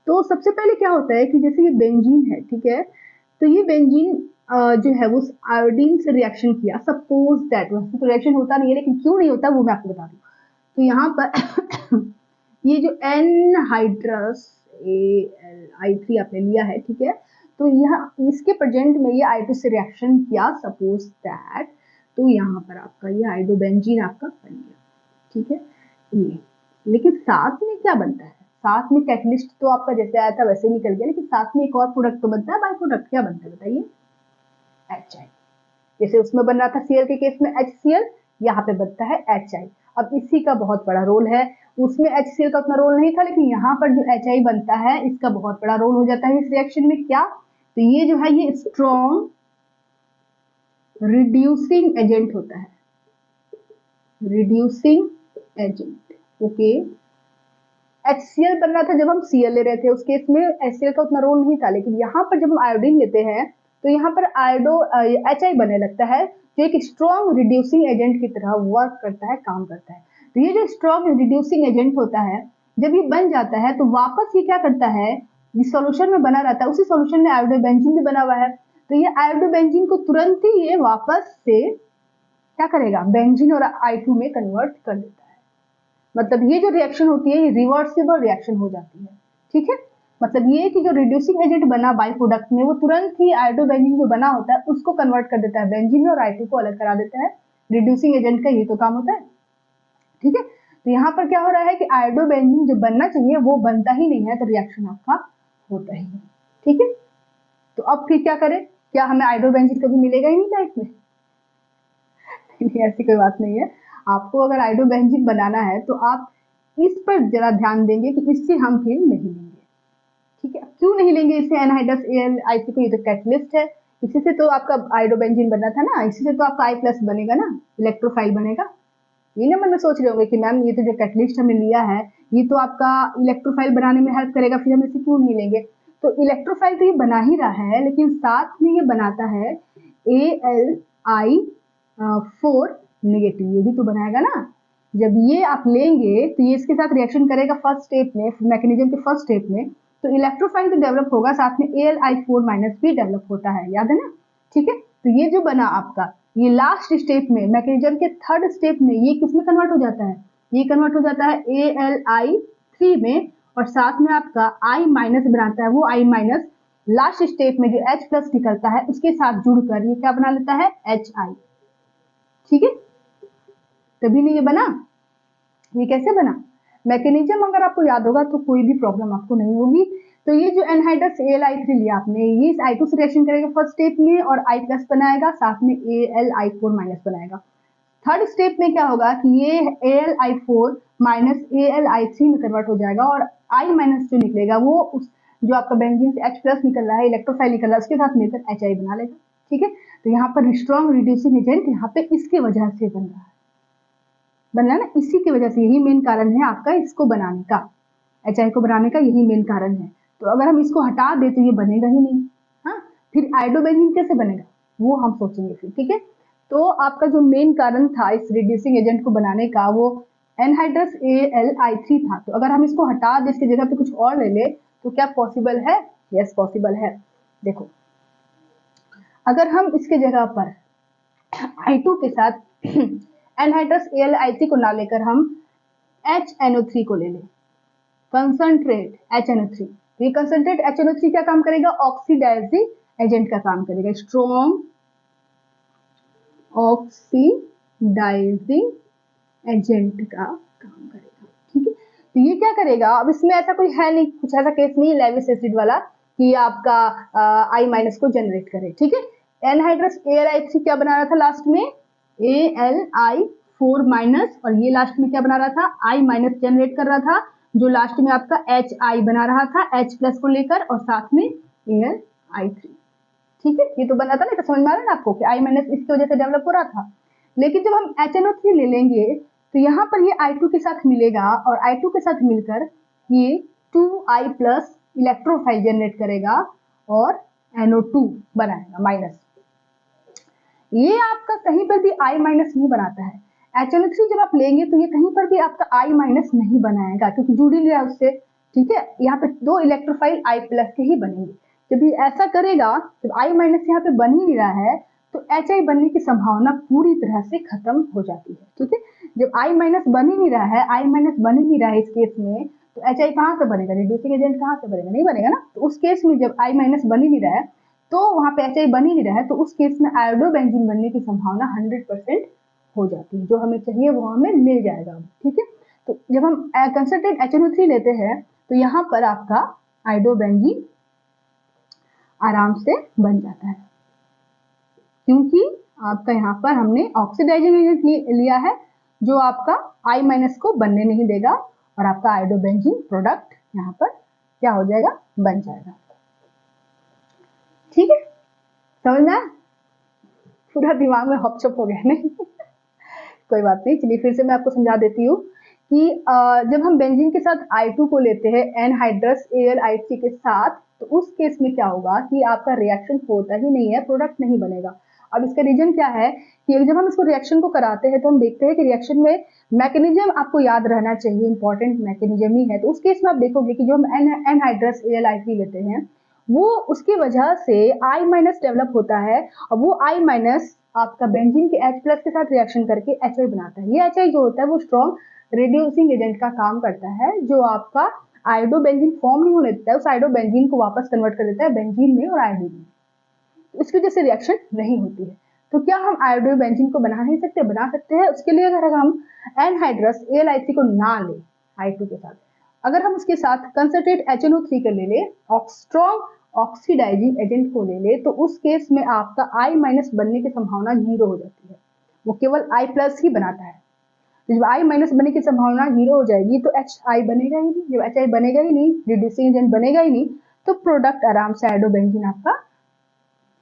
तो सबसे पहले क्या होता है कि जैसे ये बेंजीन है, ठीक है, तो ये बेंजीन जो है वो आयोडीन से रिएक्शन किया, सपोज दैट, वैसे तो रिएक्शन होता नहीं है लेकिन क्यों नहीं होता वो मैं आपको बता दूं। तो यहाँ पर ये जो एनहाइड्रस AlI3 आपने लिया है, ठीक है, तो यहाँ इसके प्रेजेंट में ये I2 से रिएक्शन किया, सपोज दैट, तो यहाँ पर आपका ये आयोडोबेंजीन आपका बन गया, ठीक है ये। लेकिन साथ में क्या बनता है, साथ में कैटलिस्ट तो आपका जैसे आया था वैसे निकल गया, लेकिन साथ में एक और प्रोडक्ट तो बनता है, बाय प्रोडक्ट क्या बनता है बताइए, HI। जैसे उसमें बन रहा था Cl के केस में HCl, यहाँ पे बनता है HI। अब इसी का बहुत बड़ा रोल है, उसमें HCl का उतना रोल नहीं था, लेकिन यहाँ पर जो HI बनता है इसका बहुत बड़ा रोल हो जाता है इस रिएक्शन में। क्या, तो ये जो है ये स्ट्रॉन्ग रिड्यूसिंग एजेंट होता है, रिड्यूसिंग एजेंट, ओके। HCl बन रहा था जब हम Cl ले रहे थे, उस केस में HCl का उतना रोल नहीं था, लेकिन यहाँ पर जब हम आयोडीन लेते हैं तो यहाँ पर HI बनने लगता है, जो एक स्ट्रॉन्ग रिड्यूसिंग एजेंट की तरह वर्क करता है, काम करता है। तो ये जो स्ट्रॉन्ग रिड्यूसिंग एजेंट होता है, जब ये बन जाता है तो वापस ये क्या करता है, जिस सॉल्यूशन में बना रहता है उसी सॉल्यूशन में आयोडोबेंजीन भी बना हुआ है, तो ये आयोडोबेंजीन को तुरंत ही ये वापस से क्या करेगा, बेंजीन और I2 में कन्वर्ट कर देता है। मतलब ये जो रिएक्शन होती है ये रिवर्सिबल रिएक्शन हो जाती है, ठीक है। मतलब ये कि जो रिड्यूसिंग एजेंट बना बाई प्रोडक्ट में, वो तुरंत ही आयोडोबेंजीन जो बना होता है उसको कन्वर्ट कर देता है बेंजीन में और I2 को अलग करा देता है। रिड्यूसिंग एजेंट का ये तो काम होता है, ठीक है। तो यहाँ पर क्या हो रहा है कि आयोडोबेंजीन जो बनना चाहिए वो बनता ही नहीं है, तो रिएक्शन आपका होता ही नहीं, ठीक है। तो अब फिर क्या करें, क्या हमें आयोडोबेंजीन कभी मिलेगा ही नहीं लाइफ में? नहीं, ऐसी कोई बात नहीं है। आपको अगर आयोडोबेंजीन बनाना है तो आप इस पर जरा ध्यान देंगे कि इससे हम फिर नहीं लेंगे, ठीक है। क्यों नहीं लेंगे इससे? एनहाइड्रस AlIC को, ये तो कैटलिस्ट है, इसी से तो आपका आयोडोबेंजीन बनना था ना, इसी से तो आपका I+ बनेगा ना, इलेक्ट्रोफाइल बनेगा। ये ना मन में सोच रहे होंगे कि मैम ये तो जो कैटलिस्ट हमने लिया है ये तो आपका इलेक्ट्रोफाइल बनाने में हेल्प करेगा, फिर हम इसे क्यों नहीं लेंगे? तो इलेक्ट्रोफाइल तो ये बना ही रहा है, लेकिन साथ में ये बनाता है AlI4 नेगेटिव, ये भी तो बनाएगा ना। जब ये आप लेंगे तो ये इसके साथ रिएक्शन करेगा फर्स्ट स्टेप में, मैकेनिज्म के फर्स्ट स्टेप में, तो इलेक्ट्रोफाइल तो डेवलप होगा, साथ में AlI4- भी डेवलप होता है, याद है ना, ठीक है। तो ये जो बना आपका, ये लास्ट स्टेप में, मैकेनिज्म के थर्ड स्टेप में, ये किस में कन्वर्ट हो जाता है? ये कन्वर्ट हो जाता है AlI3 में, और साथ में आपका I- बनाता है, वो I- लास्ट स्टेप में जो H+ निकलता है उसके साथ जुड़कर ये क्या बना लेता है? HI, ठीक है। तभी नहीं ये बना। ये कैसे बना? मैकेनिज्म अगर आपको याद होगा तो कोई भी प्रॉब्लम आपको नहीं होगी। तो ये जो एनहाइड्रस AlI3 लिया आपने, ये इस I2 से रिएक्शन करेगा फर्स्ट स्टेप में और I+ बनाएगा, साथ में AlI4- बनाएगा। थर्ड स्टेप में क्या होगा कि ये AlI4- AlI3 में कन्वर्ट हो जाएगा, और I- जो निकलेगा वो उस जो आपका बेंजीन से H+ निकल रहा है, इलेक्ट्रोफाइल निकल रहा है, उसके साथ मिलकर HI बना लेगा, ठीक है। तो यहाँ पर स्ट्रॉन्ग रिड्यूसिंग एजेंट यहाँ पे इसकी वजह से बन रहा है, बन रहा है ना, इसी की वजह से, यही मेन कारण है आपका इसको बनाने का, HI को बनाने का यही मेन कारण है। तो अगर हम इसको हटा दें तो ये बनेगा ही नहीं। हाँ, फिर आयोडोबेंजीन कैसे बनेगा वो हम सोचेंगे फिर, ठीक है। तो आपका जो मेन कारण था इस रिड्यूसिंग एजेंट को बनाने का वो एनहाइड्रस AlI3 था। तो अगर हम इसको हटा दें, इसकी जगह पे कुछ और ले ले, तो क्या पॉसिबल है? यस, पॉसिबल है। देखो, अगर हम इसके जगह पर I2 के साथ एनहाइड्रस AlI3 को ना लेकर हम HNO3 को ले लें, कंसंट्रेट HNO3, ये कंसंट्रेट HNO3 क्या काम करेगा? ऑक्सीडाइजिंग एजेंट का काम करेगा, स्ट्रॉन्ग ऑक्सीडाइजिंग एजेंट का काम करेगा, ठीक है। तो ये क्या करेगा? अब इसमें ऐसा कोई है नहीं, कुछ ऐसा केस नहीं लेविस एसिड वाला कि आपका I- को जनरेट करे, ठीक है। एनहाइड्रस AlI3 क्या बना रहा था लास्ट में? AlI4- और ये लास्ट में क्या बना रहा था? I- जनरेट कर रहा था, जो लास्ट में आपका HI बना रहा था H+ को लेकर, और साथ में AlI3, ठीक है। ये तो बना था ना, तो समझ में आ रहा है ना आपको कि I- इसकी वजह से डेवलप हो रहा था। लेकिन जब हम HNO3 ले लेंगे तो यहाँ पर ये I2 के साथ मिलेगा, और I2 के साथ मिलकर ये 2I+ इलेक्ट्रोफाइल जनरेट करेगा और NO2 बनाएगा माइनस। ये आपका कहीं पर भी I- नहीं बनाता है। HNO3 जब आप लेंगे तो ये कहीं पर भी आपका I- नहीं बनाएगा, क्योंकि जुड़ ही नहीं रहा उससे, ठीक है। यहाँ पे 2 इलेक्ट्रोफाइल I+ के ही बनेंगे। जब ये ऐसा करेगा, जब I- यहाँ पे बन ही नहीं रहा है, तो HI बनने की संभावना पूरी तरह से खत्म हो जाती है, ठीक है। जब I- बन ही नहीं रहा है, I- बन ही नहीं रहा है इस केस में, तो HI कहाँ से बनेगा? रिड्यूसिंग एजेंट कहाँ से बनेगा? नहीं बनेगा ना। तो उस केस में जब I- बन ही नहीं रहा है, तो वहां पे HI बन ही नहीं रहा है, तो उस केस में आयोडोबेंजीन बनने की संभावना 100% हो जाती है। जो हमें चाहिए वो हमें मिल जाएगा, ठीक है। तो जब हम कंसंट्रेट HNO3 लेते हैं तो यहाँ पर आपका आयोडोबेंजीन आराम से बन जाता है, क्योंकि आपका यहाँ पर हमने ऑक्सीडाइजिंग एजेंट लिया है जो आपका I- को बनने नहीं देगा, और आपका आयोडोबेंजीन प्रोडक्ट यहाँ पर क्या हो जाएगा? बन जाएगा, ठीक है। समझ में आया? पूरा दिमाग में हॉपचप हो गया नहीं? कोई बात नहीं, चलिए फिर से मैं आपको समझा देती हूँ कि जब हम बेंजीन के साथ I2 को लेते हैं एनहाइड्रस AlI3 के साथ, तो उस केस में क्या होगा कि आपका रिएक्शन होता ही नहीं है, प्रोडक्ट नहीं बनेगा। अब इसका रीजन क्या है कि जब हम इसको रिएक्शन को कराते हैं तो हम देखते हैं कि रिएक्शन में मैकेनिज्म आपको याद रहना चाहिए, इंपॉर्टेंट मैकेनिज्म ही है। तो उस केस में आप देखोगे कि जो हम एनहाइड्रस AlI3 लेते हैं वो उसकी वजह से I- डेवलप होता है, और वो I- आपका बेंजीन के H+ के साथ रिएक्शन करके HI बनाता है। ये HI जो होता है वो स्ट्रॉन्ग रिड्यूसिंग एजेंट का काम करता है, जो आपका आयोडोबेंजीन फॉर्म नहीं होने देता है, उस आयोडोबेंजीन को वापस कन्वर्ट कर देता है बेंजीन में और आयोडीन में। तो इसकी वजह से रिएक्शन नहीं होती है। तो क्या हम आयोडोबेंजीन को बना नहीं सकते? बना सकते हैं। उसके लिए अगर हम एनहाइड्रस AlIC को ना ले I2 के साथ, अगर हम उसके साथ कंसंट्रेट HNO3 कर ले स्ट्रॉन्ग ऑक्सीडाइजिंग एजेंट को ले ले, तो उस केस में आपका I- बनने की संभावना 0 हो जाती है। वो केवल I+ ही बनाता है। तो जब I- बनने की संभावना 0 हो जाएगी तो HI बनेगा ही नहीं। जब HI बनेगा ही नहीं, रिड्यूसिंग एजेंट बनेगा ही नहीं, तो प्रोडक्ट आराम से आयोडोबेंजीन आपका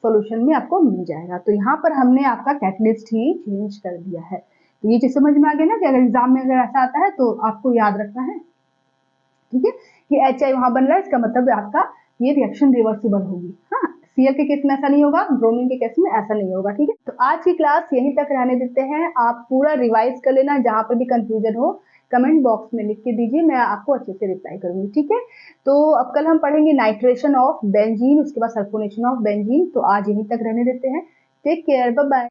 सॉल्यूशन में आपको मिल जाएगा। तो यहाँ पर हमने आपका कैटलिस्ट ही चेंज कर दिया है। तो ये चीज समझ में आ गई ना कि अगर एग्जाम में अगर ऐसा आता है तो आपको याद रखना है, ठीक है, कि HI वहां बन रहा है, इसका मतलब आपका ये रिएक्शन रिवर्सिबल होगी। हाँ, Cl के केस में ऐसा नहीं होगा, ब्रोमीन के केस में ऐसा नहीं होगा, ठीक है। तो आज की क्लास यहीं तक रहने देते हैं। आप पूरा रिवाइज कर लेना, जहां पर भी कंफ्यूजन हो कमेंट बॉक्स में लिख के दीजिए, मैं आपको अच्छे से रिप्लाई करूंगी, ठीक है। तो अब कल हम पढ़ेंगे नाइट्रेशन ऑफ बेंजीन, उसके बाद सल्फोनेशन ऑफ बेंजीन। तो आज यहीं तक रहने देते हैं। Take care, bye bye.